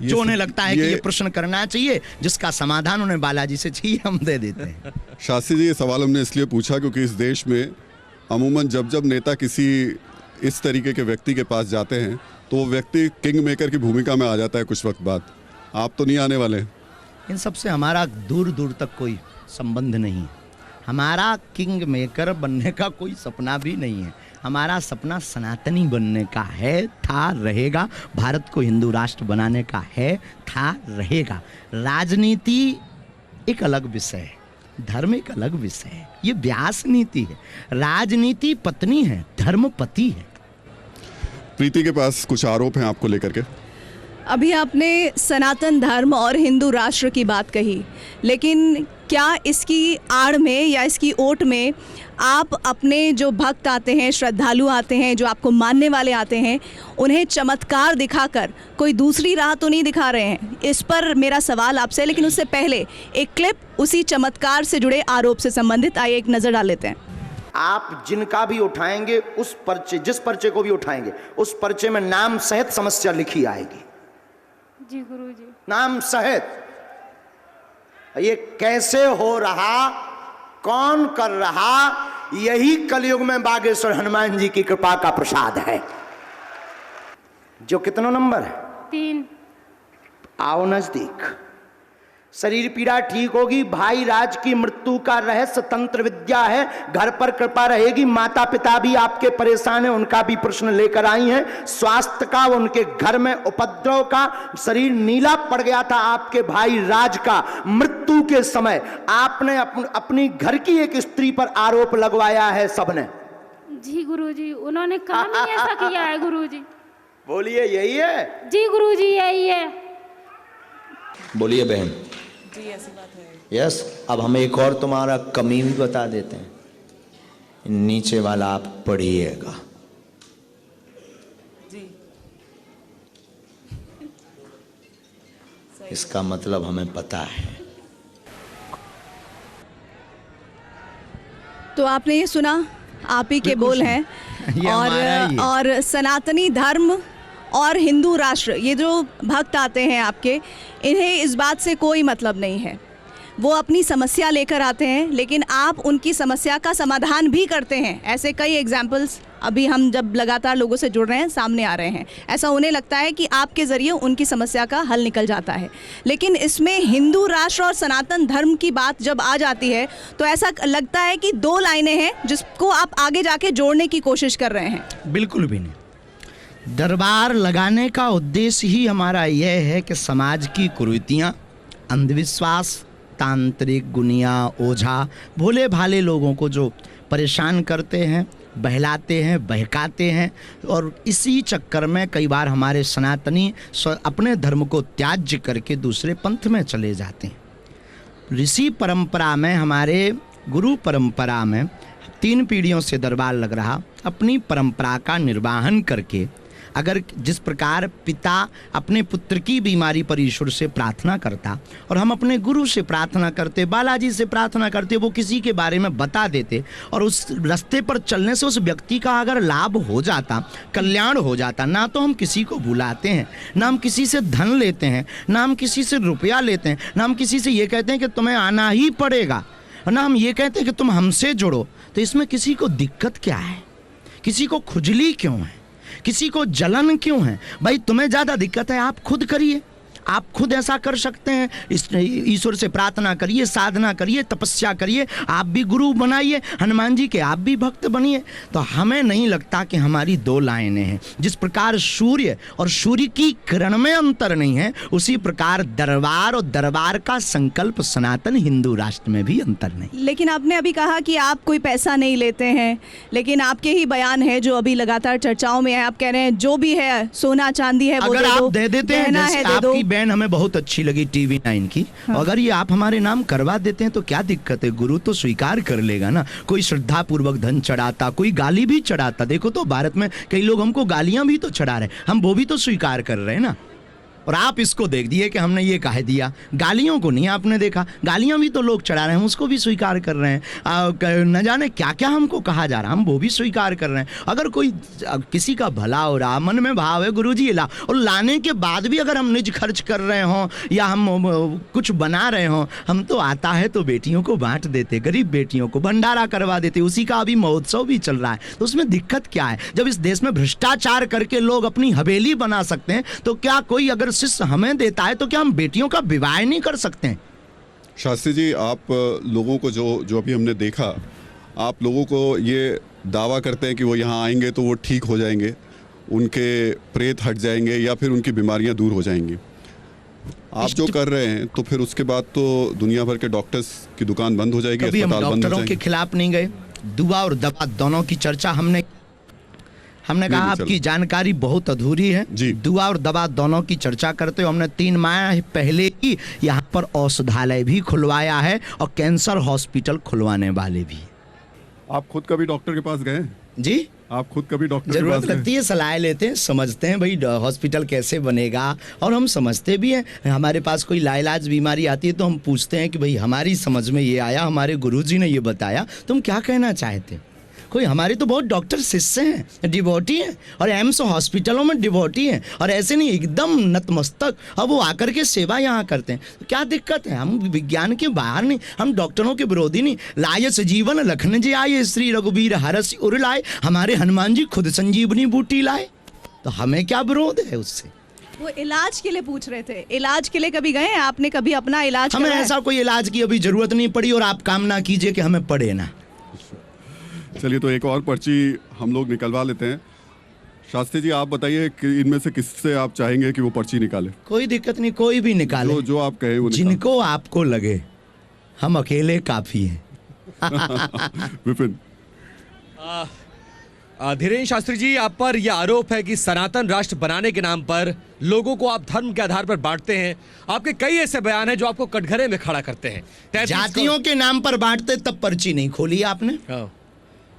जो उन्हें लगता है कि ये प्रश्न करना चाहिए, जिसका समाधान उन्हें बालाजी से चाहिए हम दे देते हैं। शास्त्री जी, ये सवाल हमने इसलिए पूछा क्योंकि इस देश में अमूमन जब जब नेता किसी इस तरीके के व्यक्ति के पास जाते हैं तो वो व्यक्ति किंग मेकर की भूमिका में आ जाता है कुछ वक्त बाद। आप तो नहीं आने वाले? इन सब से हमारा दूर दूर तक कोई संबंध नहीं। हमारा किंग मेकर बनने का कोई सपना भी नहीं है। हमारा सपना सनातनी बनने का है, था, रहेगा। भारत को हिंदू राष्ट्र बनाने का है, था, रहेगा। राजनीति एक अलग विषय है, धर्म एक अलग विषय है, ये व्यास नीति है। राजनीति पत्नी है, धर्म पति है। प्रीति के पास कुछ आरोप हैं आपको लेकर के। अभी आपने सनातन धर्म और हिंदू राष्ट्र की बात कही, लेकिन क्या इसकी आड़ में या इसकी ओट में आप अपने जो भक्त आते हैं, श्रद्धालु आते हैं, जो आपको मानने वाले आते हैं, उन्हें चमत्कार दिखाकर कोई दूसरी राह तो नहीं दिखा रहे हैं? इस पर मेरा सवाल आपसे, लेकिन उससे पहले एक क्लिप उसी चमत्कार से जुड़े आरोप से संबंधित, आइए एक नज़र डाल लेते हैं। आप जिनका भी उठाएंगे उस पर्चे, जिस पर्चे को भी उठाएंगे उस पर्चे में नाम सहित समस्या लिखी आएगी। जी गुरुजी। नाम सहित। ये कैसे हो रहा, कौन कर रहा, यही कलयुग में बागेश्वर हनुमान जी की कृपा का प्रसाद है। जो कितना नंबर है? 3। आओ नजदीक। शरीर पीड़ा ठीक होगी। भाई राज की मृत्यु का रहस्य तंत्र विद्या है। घर पर कृपा रहेगी। माता पिता भी आपके परेशान हैं, उनका भी प्रश्न लेकर आई हैं। स्वास्थ्य का, उनके घर में उपद्रव का, शरीर नीला पड़ गया था आपके भाई राज का मृत्यु के समय। आपने अपनी घर की एक स्त्री पर आरोप लगवाया है सबने। जी गुरुजी, उन्होंने काम ही ऐसा किया है गुरुजी। बोलिए, यही है? जी गुरुजी, यही है। बोलिए बहन। जी ऐसी बात है। यस, अब हम एक और तुम्हारा कमी भी बता देते हैं। नीचे वाला आप पढ़िएगा। जी। इसका मतलब हमें पता है। तो आपने ये सुना, आप ही के बोल हैं। और सनातनी धर्म और हिंदू राष्ट्र, ये जो भक्त आते हैं आपके, इन्हें इस बात से कोई मतलब नहीं है। वो अपनी समस्या लेकर आते हैं, लेकिन आप उनकी समस्या का समाधान भी करते हैं। ऐसे कई एग्जाम्पल्स अभी हम जब लगातार लोगों से जुड़ रहे हैं, सामने आ रहे हैं, ऐसा उन्हें लगता है कि आपके ज़रिए उनकी समस्या का हल निकल जाता है। लेकिन इसमें हिंदू राष्ट्र और सनातन धर्म की बात जब आ जाती है तो ऐसा लगता है कि दो लाइनें हैं जिसको आप आगे जाके जोड़ने की कोशिश कर रहे हैं। बिल्कुल भी नहीं। दरबार लगाने का उद्देश्य ही हमारा यह है कि समाज की कुरीतियाँ, अंधविश्वास, तांत्रिक, गुनिया, ओझा, भोले भाले लोगों को जो परेशान करते हैं, बहलाते हैं, बहकाते हैं, और इसी चक्कर में कई बार हमारे सनातनी अपने धर्म को त्याज्य करके दूसरे पंथ में चले जाते हैं। ऋषि परंपरा में, हमारे गुरु परंपरा में 3 पीढ़ियों से दरबार लग रहा, अपनी परंपरा का निर्वाहन करके, अगर जिस प्रकार पिता अपने पुत्र की बीमारी पर ईश्वर से प्रार्थना करता और हम अपने गुरु से प्रार्थना करते, बालाजी से प्रार्थना करते, वो किसी के बारे में बता देते और उस रास्ते पर चलने से उस व्यक्ति का अगर लाभ हो जाता, कल्याण हो जाता, ना तो हम किसी को बुलाते हैं, ना हम किसी से धन लेते हैं, ना हम किसी से रुपया लेते हैं, ना हम किसी से ये कहते हैं कि तुम्हें आना ही पड़ेगा, ना हम ये कहते हैं कि तुम हमसे जुड़ो। तो इसमें किसी को दिक्कत क्या है? किसी को खुजली क्यों है? किसी को जलन क्यों है? भाई तुम्हें ज़्यादा दिक्कत है, आप खुद करिए, आप खुद ऐसा कर सकते हैं। ईश्वर से प्रार्थना करिए, साधना करिए, तपस्या करिए, आप भी गुरु बनाइए, हनुमान जी के आप भी भक्त बनिए। तो हमें नहीं लगता कि हमारी 2 लाइनें हैं। जिस प्रकार सूर्य और सूर्य की किरण में अंतर नहीं है, उसी प्रकार दरबार और दरबार का संकल्प सनातन हिंदू राष्ट्र में भी अंतर नहीं। लेकिन आपने अभी कहा कि आप कोई पैसा नहीं लेते हैं, लेकिन आपके ही बयान है जो अभी लगातार चर्चाओं में है, आप कह रहे हैं जो भी है सोना चांदी है वो अगर आप दे देते हैं, जैसे आपकी बहन हमें बहुत अच्छी लगी TV9 की, हाँ। अगर ये आप हमारे नाम करवा देते हैं तो क्या दिक्कत है? गुरु तो स्वीकार कर लेगा ना। कोई श्रद्धा पूर्वक धन चढ़ाता, कोई गाली भी चढ़ाता। देखो तो भारत में कई लोग हमको गालियां भी तो चढ़ा रहे हैं, हम वो भी तो स्वीकार कर रहे हैं ना। और आप इसको देख दिए कि हमने ये कह दिया, गालियों को नहीं आपने देखा, गालियां भी तो लोग चढ़ा रहे हैं, उसको भी स्वीकार कर रहे हैं। न जाने क्या क्या हमको कहा जा रहा है, हम वो भी स्वीकार कर रहे हैं। अगर कोई किसी का भला हो रहा, मन में भाव है गुरुजी ला, और लाने के बाद भी अगर हम निज खर्च कर रहे हों या हम कुछ बना रहे हों, हम तो आता है तो बेटियों को बांट देते, गरीब बेटियों को भंडारा करवा देते, उसी का अभी महोत्सव भी चल रहा है। तो उसमें दिक्कत क्या है? जब इस देश में भ्रष्टाचार करके लोग अपनी हवेली बना सकते हैं, तो क्या कोई अगर शिष्य हमें देता है तो क्या हम बेटियों का विवाह नहीं कर सकते हैं? शास्त्री जी, आप लोगों को जो अभी हमने देखा, आप लोगों को ये दावा करते हैं कि वो यहाँ आएंगे तो वो ठीक हो जाएंगे, उनके प्रेत हट जाएंगे या फिर उनकी बीमारियां दूर हो जाएंगी। आप जो कर रहे हैं तो फिर उसके बाद तो दुनिया भर के डॉक्टर्स की दुकान बंद हो जाएगी, कभी हम अस्पताल बंद हो डॉक्टरों जाएंगे। के खिलाफ नहीं गए। दुआ और दवा दोनों की चर्चा हमने कहा आपकी जानकारी बहुत अधूरी है। दुआ और दवा दोनों की चर्चा करते हो। हमने 3 माह पहले ही यहाँ पर औषधालय भी खुलवाया है और कैंसर हॉस्पिटल खुलवाने वाले भी। आप खुद कभी डॉक्टर के पास गए? जी, आप खुद कभी डॉक्टर के पास जरूरत लगती है, सलाह लेते हैं, समझते हैं भाई हॉस्पिटल कैसे बनेगा, और हम समझते भी हैं। हमारे पास कोई लाइलाज बीमारी आती है तो हम पूछते हैं कि भाई हमारी समझ में ये आया, हमारे गुरुजी ने ये बताया, तुम क्या कहना चाहते? कोई हमारे तो बहुत डॉक्टर शिष्य हैं, डिवोटी हैं, और एम्स हॉस्पिटलों में डिवोटी हैं, और ऐसे नहीं एकदम नतमस्तक, अब वो आकर के सेवा यहाँ करते हैं। तो क्या दिक्कत है? हम विज्ञान के बाहर नहीं, हम डॉक्टरों के विरोधी नहीं। लाय जीवन लखन जी आए, श्री रघुबीर हरस उर लाए, हमारे हनुमान जी खुद संजीवनी बूटी लाए, तो हमें क्या विरोध है उससे? वो इलाज के लिए पूछ रहे थे, इलाज के लिए कभी गए हैं आपने? कभी अपना इलाज हमें ऐसा कोई इलाज की अभी जरूरत नहीं पड़ी, और आप कामना कीजिए कि हमें पड़े ना। चलिए, तो एक और पर्ची हम लोग निकलवा लेते हैं। शास्त्री जी, आप बताइए कि इनमें से किससे आप चाहेंगे कि वो पर्ची निकाले? कोई दिक्कत नहीं, कोई भी निकाले, जो आप कहे वो जिनको आपको लगे, हम अकेले काफी हैं। विपिन। धीरेन्द्र शास्त्री जी, आप पर यह आरोप है कि सनातन राष्ट्र बनाने के नाम पर लोगों को आप धर्म के आधार पर बांटते हैं। आपके कई ऐसे बयान हैं जो आपको कटघरे में खड़ा करते हैं। जातियों के नाम पर बांटते तब पर्ची नहीं खोली आपने।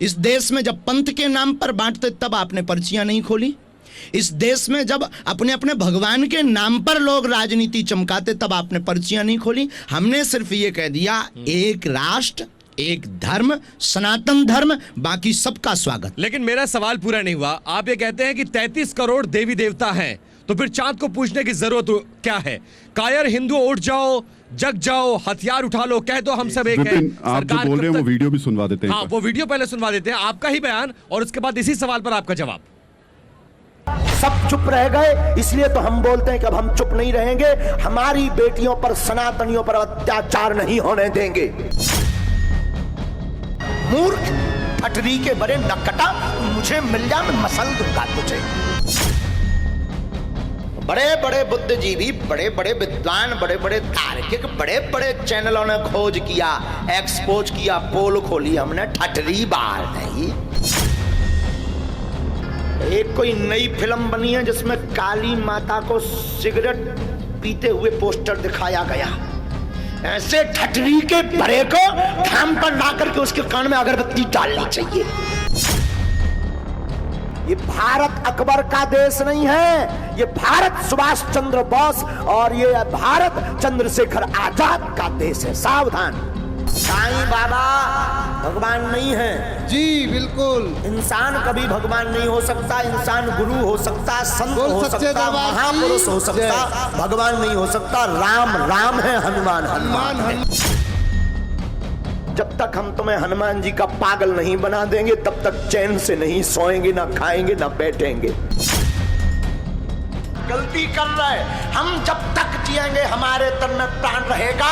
इस देश में जब पंथ के नाम पर बांटते तब आपने पर्चियां नहीं खोली। इस देश में जब अपने अपने भगवान के नाम पर लोग राजनीति चमकाते तब आपने पर्चियां नहीं खोली। हमने सिर्फ ये कह दिया, एक राष्ट्र, एक धर्म, सनातन धर्म, बाकी सबका स्वागत। लेकिन मेरा सवाल पूरा नहीं हुआ। आप ये कहते हैं कि 33 करोड़ देवी देवता हैं, तो फिर चांद को पूछने की जरूरत क्या है? कायर हिंदुओं उठ जाओ, जग जाओ, हथियार उठा लो, कह दो हम सब एक हैं। विपिन, आप जो बोल रहे हैं वो वीडियो भी सुनवा देते हैं। हाँ, वो वीडियो पहले सुनवा देते हैं, आपका ही बयान, और उसके बाद इसी सवाल पर आपका जवाब। सब चुप रह गए, इसलिए तो हम बोलते हैं कि अब हम चुप नहीं रहेंगे, हमारी बेटियों पर, सनातनियों पर अत्याचार नहीं होने देंगे। मूर्ख, फटरी के बड़े नकटा, मुझे मिल जा, मैं मसल दूंगा तुझे। बड़े बड़े बुद्धिजीवी, बड़े बड़े विद्वान, बड़े बड़े तार्किक, बड़े बड़े चैनलों ने खोज किया, एक्सपोज किया, पोल खोली, हमने ठटरी बार नहीं। एक कोई नई फिल्म बनी है जिसमें काली माता को सिगरेट पीते हुए पोस्टर दिखाया गया, ऐसे ठटरी के बड़े को थाम पर ला करके उसके कान में अगरबत्ती डालनी चाहिए। ये भारत अकबर का देश नहीं है, ये भारत सुभाष चंद्र बोस और ये भारत चंद्रशेखर आजाद का देश है। सावधान, साईं बाबा भगवान नहीं है जी, बिल्कुल। इंसान कभी भगवान नहीं हो सकता, इंसान गुरु हो सकता, संत हो सकता, महापुरुष हो सकता, भगवान नहीं हो सकता। राम राम है, हनुमान हनुमान है। जब तक हम तुम्हें हनुमान जी का पागल नहीं बना देंगे तब तक चैन से नहीं सोएंगे, ना खाएंगे, ना बैठेंगे। गलती कर रहे, हम जब तक जिएंगे हमारे तन में प्राण रहेगा।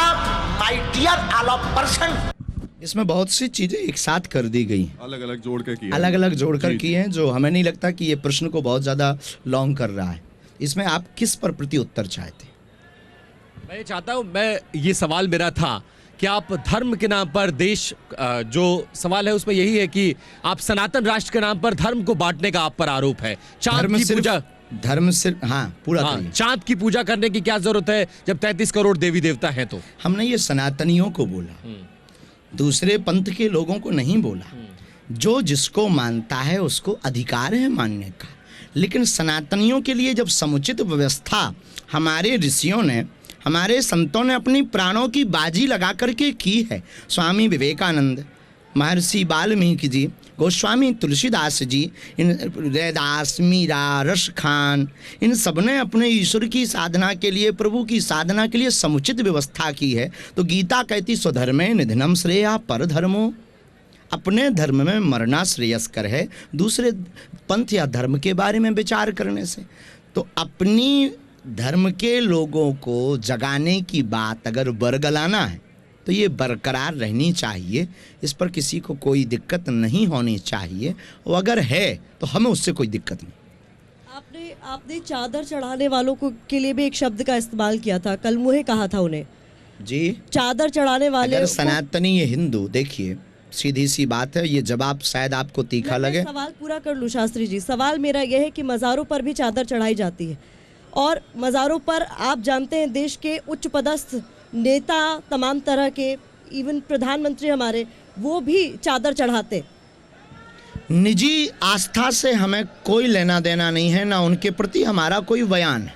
माय डियर ऑल पर्सन, इसमें बहुत सी चीजें एक साथ कर दी गई, अलग अलग जोड़ के की, अलग अलग जोड़कर की हैं, जो हमें नहीं लगता कि ये प्रश्न को बहुत ज्यादा लॉन्ग कर रहा है। इसमें आप किस पर प्रति उत्तर चाहते? मैं चाहता हूं, मैं ये सवाल मेरा था कि आप धर्म के नाम पर देश, जो सवाल है उसमें यही है कि आप सनातन राष्ट्र के नाम पर धर्म को बांटने का आप पर आरोप है। चांद की पूजा, धर्म सिर्फ, हाँ पूरा करिए। चांद की पूजा करने की क्या जरूरत है जब 33 करोड़ देवी देवता हैं? तो हमने ये सनातनियों को बोला, दूसरे पंथ के लोगों को नहीं बोला। जो जिसको मानता है उसको अधिकार है मानने का, लेकिन सनातनियों के लिए जब समुचित व्यवस्था हमारे ऋषियों ने, हमारे संतों ने अपनी प्राणों की बाजी लगा करके की है। स्वामी विवेकानंद, महर्षि वाल्मीकि जी, गोस्वामी तुलसीदास जी, इन रैदास, मीरा, रश खान, इन सब ने अपने ईश्वर की साधना के लिए, प्रभु की साधना के लिए समुचित व्यवस्था की है। तो गीता कहती स्वधर्मे निधनम श्रेया परधर्मो, अपने धर्म में मरना श्रेयस्कर है दूसरे पंथ या धर्म के बारे में विचार करने से। तो अपनी धर्म के लोगों को जगाने की बात अगर बरगलाना है तो ये बरकरार रहनी चाहिए, इस पर किसी को कोई दिक्कत नहीं होनी चाहिए, और अगर है तो हमें उससे कोई दिक्कत नहीं। आपने चादर चढ़ाने वालों को के लिए भी एक शब्द का इस्तेमाल किया था, कलमुहे कहा था उन्हें जी। चादर चढ़ाने वाले, अगर सनातनी ये हिंदू, देखिए सीधी सी बात है, ये जवाब शायद आपको तीखा लगे। सवाल पूरा कर लूं शास्त्री जी, सवाल मेरा यह है कि मज़ारों पर भी चादर चढ़ाई जाती है, और मज़ारों पर आप जानते हैं देश के उच्च पदस्थ नेता, तमाम तरह के, इवन प्रधानमंत्री हमारे, वो भी चादर चढ़ाते। निजी आस्था से हमें कोई लेना देना नहीं है, ना उनके प्रति हमारा कोई बयान है।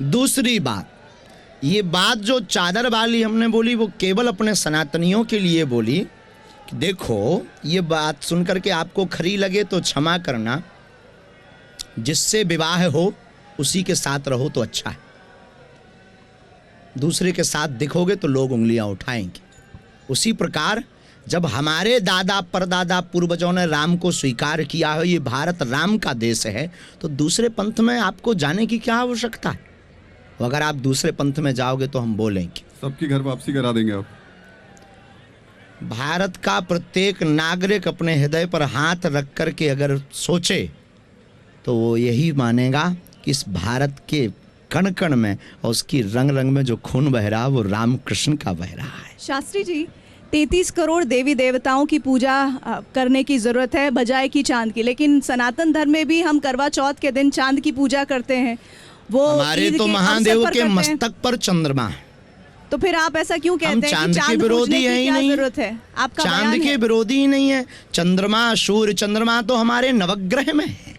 दूसरी बात, ये बात जो चादर वाली हमने बोली वो केवल अपने सनातनियों के लिए बोली। देखो, ये बात सुनकर के आपको खरी लगे तो क्षमा करना, जिससे विवाह हो उसी के साथ रहो तो अच्छा है। दूसरे के साथ दिखोगे तो लोग उंगलियां उठाएंगे। उसी प्रकार जब हमारे दादा परदादा पूर्वजों ने राम को स्वीकार किया है, ये भारत राम का देश है, तो दूसरे पंथ में आपको जाने की क्या आवश्यकता है? अगर आप दूसरे पंथ में जाओगे तो हम बोलेंगे, सबकी घर वापसी करा देंगे आप। भारत का प्रत्येक नागरिक अपने हृदय पर हाथ रख कर के अगर सोचे तो वो यही मानेगा कि इस भारत के कण कण में और उसकी रंग रंग में जो खून बह रहा है वो राम कृष्ण का बह रहा है। शास्त्री जी, 33 करोड़ देवी देवताओं की पूजा करने की ज़रूरत है बजाय कि चांद की, लेकिन सनातन धर्म में भी हम करवा चौथ के दिन चांद की पूजा करते हैं। वो हमारे तो महादेव के मस्तक पर चंद्रमा है, तो फिर आप ऐसा क्यों कहते हैं कि चांद के विरोधी है ही नहीं? जरूरत है आपका, चांद के विरोधी ही नहीं है। चंद्रमा, सूर्य, चंद्रमा तो हमारे नवग्रह में है,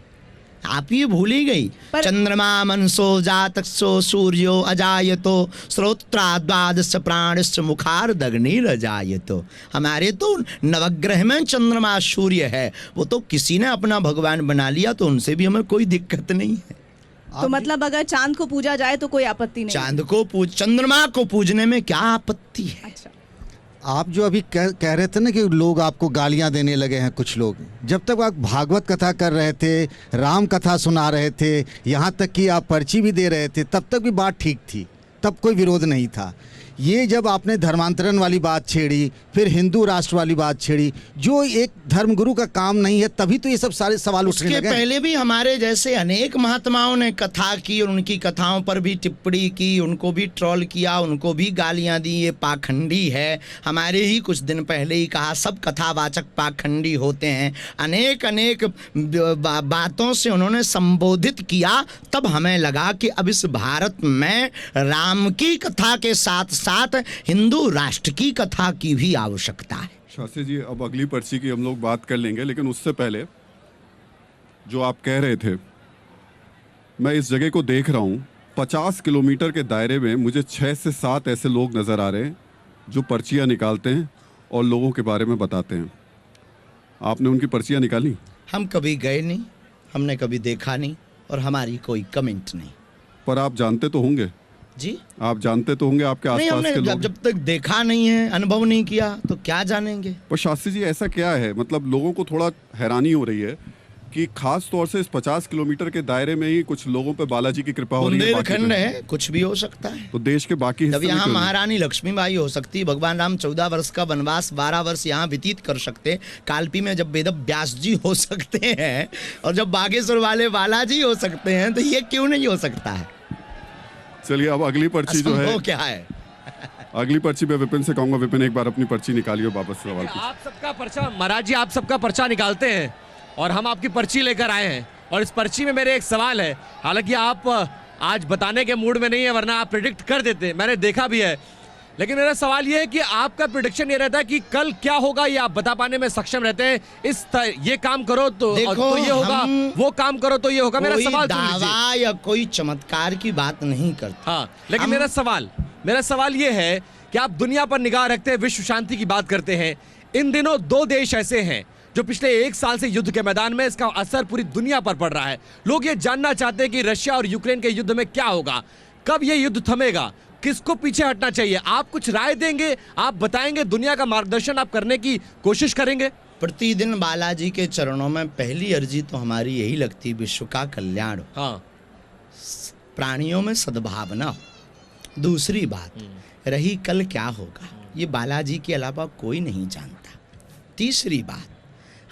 आप ये भूल ही गई। चंद्रमा मनसो जातक्षो सूर्यो अजायतो श्रोत्राद्वादश प्राणश्च मुखार्दग्निरजायतो। हमारे तो नवग्रह में चंद्रमा सूर्य है, वो तो किसी ने अपना भगवान बना लिया तो उनसे भी हमें कोई दिक्कत नहीं है। तो मतलब अगर चांद को पूजा जाए तो कोई आपत्ति नहीं? चांद को चंद्रमा को पूजने में क्या आपत्ति है? अच्छा, आप जो अभी कह रहे थे ना कि लोग आपको गालियां देने लगे हैं कुछ लोग, जब तक आप भागवत कथा कर रहे थे, राम कथा सुना रहे थे, यहाँ तक कि आप पर्ची भी दे रहे थे, तब तक भी बात ठीक थी, तब कोई विरोध नहीं था। ये जब आपने धर्मांतरण वाली बात छेड़ी, फिर हिंदू राष्ट्र वाली बात छेड़ी, जो एक धर्मगुरु का काम नहीं है, तभी तो ये सब सारे सवाल उठने उसके लगे। पहले भी हमारे जैसे अनेक महात्माओं ने कथा की और उनकी कथाओं पर भी टिप्पणी की, उनको भी ट्रोल किया, उनको भी गालियां दी, ये पाखंडी है। हमारे ही कुछ दिन पहले ही कहा सब कथावाचक पाखंडी होते हैं। अनेक बातों से उन्होंने संबोधित किया। तब हमें लगा कि अब इस भारत में राम की कथा के साथ साथ हिंदू राष्ट्र की कथा की भी आवश्यकता है। शास्त्री जी, अब अगली पर्ची की हम लोग बात कर लेंगे, लेकिन उससे पहले जो आप कह रहे थे, मैं इस जगह को देख रहा हूँ, 50 किलोमीटर के दायरे में मुझे 6 से 7 ऐसे लोग नज़र आ रहे हैं जो पर्चियाँ निकालते हैं और लोगों के बारे में बताते हैं। आपने उनकी पर्चियाँ निकाली? हम कभी गए नहीं, हमने कभी देखा नहीं और हमारी कोई कमेंट नहीं। पर आप जानते तो होंगे जी, आप जानते तो होंगे आपके नहीं, आसपास हमने के लोग। जब तक देखा नहीं है, अनुभव नहीं किया, तो क्या जानेंगे। पर शास्त्री जी, ऐसा क्या है, मतलब लोगों को थोड़ा हैरानी हो रही है कि खास तौर से इस 50 किलोमीटर के दायरे में ही कुछ लोगों पे बालाजी की कृपा हो रही है। बुंदेलखंड है, कुछ भी हो सकता है। तो देश के बाकी जब हिस्से में यहाँ क्यों नहीं? महारानी लक्ष्मीबाई हो सकती, भगवान राम 14 वर्ष का वनवास 12 वर्ष यहाँ व्यतीत कर सकते, कालपी में जब वेद व्यास जी हो सकते हैं और जब बागेश्वर वाले बालाजी हो सकते हैं, तो ये क्यों नहीं हो सकता है? चलिए, अब अगली पर्ची जो है, असंभव क्या है? अगली पर्ची पे विपिन से कहूंगा, विपिन एक बार अपनी पर्ची निकालिए और वापस सवाल पूछिए। आप सबका पर्चा, महाराज जी आप सबका पर्चा निकालते हैं और हम आपकी पर्ची लेकर आए हैं, और इस पर्ची में मेरे एक सवाल है। हालांकि आप आज बताने के मूड में नहीं है, वरना आप प्रिडिक्ट कर देते, मैंने देखा भी है। लेकिन मेरा सवाल ये है कि आपका प्रिडिक्शन ये रहता है कि कल क्या होगा, ये आप बता पाने में सक्षम रहते हैं। ये काम करो तो ये होगा, वो काम करो तो ये होगा। मेरा सवाल दावा या कोई चमत्कार की बात नहीं करता। हाँ, लेकिन मेरा सवाल ये है कि आप दुनिया पर निगाह रखते हैं, विश्व शांति की बात करते हैं। इन दिनों 2 देश ऐसे हैं जो पिछले 1 साल से युद्ध के मैदान में, इसका असर पूरी दुनिया पर पड़ रहा है। लोग ये जानना चाहते हैं कि रशिया और यूक्रेन के युद्ध में क्या होगा, कब ये युद्ध थमेगा, किसको पीछे हटना चाहिए। आप कुछ राय देंगे, आप बताएंगे, दुनिया का मार्गदर्शन आप करने की कोशिश करेंगे। प्रतिदिन बालाजी के चरणों में पहली अर्जी तो हमारी यही लगती, विश्व का कल्याण हो, हाँ, प्राणियों में सद्भावना हो। दूसरी बात रही कल क्या होगा, ये बालाजी के अलावा कोई नहीं जानता। तीसरी बात,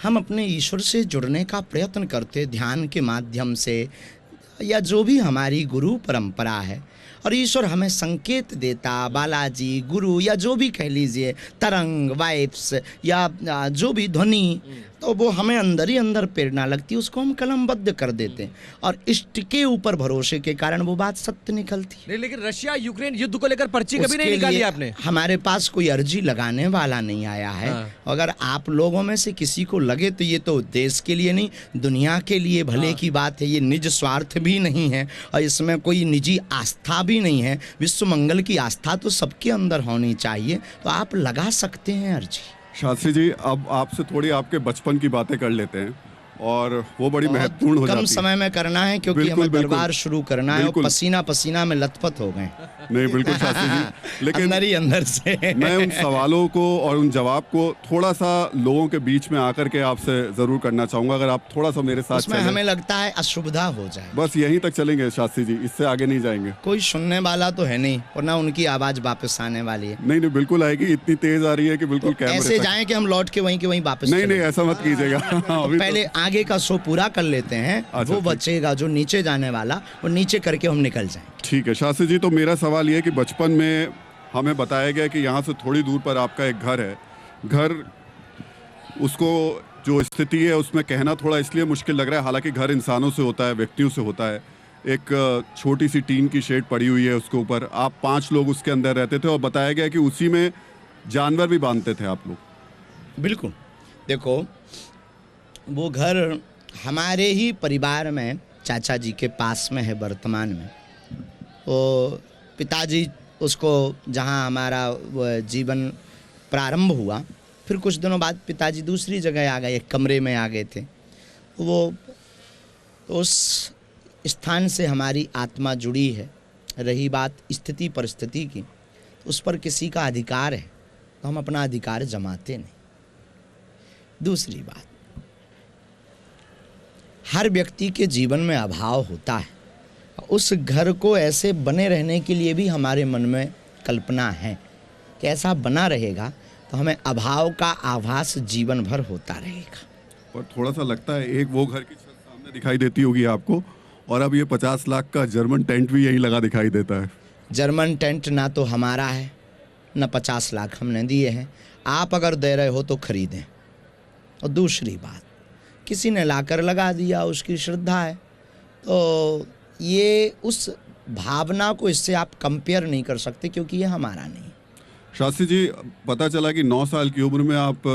हम अपने ईश्वर से जुड़ने का प्रयत्न करते, ध्यान के माध्यम से या जो भी हमारी गुरु परंपरा है, और ईश्वर हमें संकेत देता, बालाजी, गुरु या जो भी कह लीजिए, तरंग, वाइब्स या जो भी ध्वनि, तो वो हमें अंदर ही अंदर प्रेरणा लगती है, उसको हम कलमबद्ध कर देते हैं और इष्ट के ऊपर भरोसे के कारण वो बात सत्य निकलती है। नहीं, लेकिन रशिया यूक्रेन युद्ध को लेकर पर्ची कभी नहीं निकाली आपने? हमारे पास कोई अर्जी लगाने वाला नहीं आया है। हाँ। अगर आप लोगों में से किसी को लगे तो ये तो देश के लिए नहीं, दुनिया के लिए भले की बात है। ये निज स्वार्थ भी नहीं है और इसमें कोई निजी आस्था भी नहीं है। विश्व मंगल की आस्था तो सबके अंदर होनी चाहिए, तो आप लगा सकते हैं अर्जी। शास्त्री जी, अब आपसे थोड़ी आपके बचपन की बातें कर लेते हैं, और वो बड़ी महत्वपूर्ण हो जाती है। कम समय में करना है क्योंकि बिल्कुल, हमें बिल्कुल। दरबार शुरू करना है और पसीना पसीना में लथपथ हो गए। नहीं, बिल्कुल शास्त्री जी, लेकिन अंदर ही अंदर से मैं उन सवालों को और उन जवाब को थोड़ा सा लोगों के बीच में आकर के आपसे जरूर करना चाहूंगा, अगर आप थोड़ा सा मेरे साथ उसमें चलें। हमें लगता है असुविधा हो जाए। बस यहीं तक चलेंगे शास्त्री जी, इससे आगे नहीं जाएंगे। कोई सुनने वाला तो है नहीं और ना उनकी आवाज वापस आने वाली है। नहीं नहीं, बिल्कुल आएगी, इतनी तेज आ रही है कि बिल्कुल कैमरे ऐसे तक। जाएं कि हम लौट के वहीं वापस नहीं चले नहीं, ऐसा मत कीजिएगा। अभी तो- पहले आगे का शो पूरा कर लेते हैं, अच्छा, वो ठीक। बचेगा जो नीचे जाने वाला, वो नीचे करके हम निकल जाएं। ठीक है शास्त्री जी, तो मेरा सवाल ये है कि बचपन में हमें बताया गया कि यहाँ से थोड़ी दूर पर आपका एक घर है। घर, उसको जो स्थिति है उसमें कहना थोड़ा इसलिए मुश्किल लग रहा है, हालांकि घर इंसानों से होता है, व्यक्तियों से होता है। एक छोटी सी टीन की शेड पड़ी हुई है, उसके ऊपर आप 5 लोग उसके अंदर रहते थे, और बताया गया कि उसी में जानवर भी बांधते थे आप लोग। बिल्कुल, देखो वो घर हमारे ही परिवार में चाचा जी के पास में है वर्तमान में। तो पिताजी उसको, जहाँ हमारा वो जीवन प्रारंभ हुआ, फिर कुछ दिनों बाद पिताजी दूसरी जगह आ गए, एक कमरे में आ गए थे। वो उस स्थान से हमारी आत्मा जुड़ी है। रही बात स्थिति परिस्थिति की, तो उस पर किसी का अधिकार है तो हम अपना अधिकार जमाते नहीं। दूसरी बात, हर व्यक्ति के जीवन में अभाव होता है, उस घर को ऐसे बने रहने के लिए भी हमारे मन में कल्पना है कि ऐसा बना रहेगा तो हमें अभाव का आभास जीवन भर होता रहेगा। पर थोड़ा सा लगता है एक वो घर की छत सामने दिखाई देती होगी आपको, और अब ये 50 लाख का जर्मन टेंट भी यही लगा दिखाई देता है। जर्मन टेंट ना तो हमारा है न 50 लाख हमने दिए हैं, आप अगर दे रहे हो तो खरीदें। और दूसरी बात, किसी ने लाकर लगा दिया, उसकी श्रद्धा है, तो ये उस भावना को इससे आप कंपेयर नहीं कर सकते, क्योंकि ये हमारा नहीं। शास्त्री जी, पता चला कि 9 साल की उम्र में आप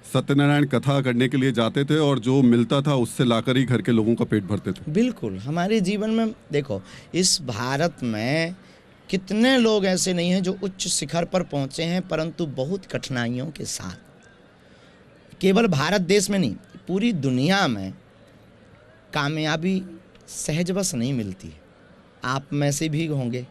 सत्यनारायण कथा करने के लिए जाते थे और जो मिलता था उससे लाकर ही घर के लोगों का पेट भरते थे। बिल्कुल, हमारे जीवन में देखो, इस भारत में कितने लोग ऐसे नहीं हैं जो उच्च शिखर पर पहुंचे हैं, परंतु बहुत कठिनाइयों के साथ। केवल भारत देश में नहीं, पूरी दुनिया में कामयाबी सहजवश नहीं मिलती है। आप में से भी होंगे,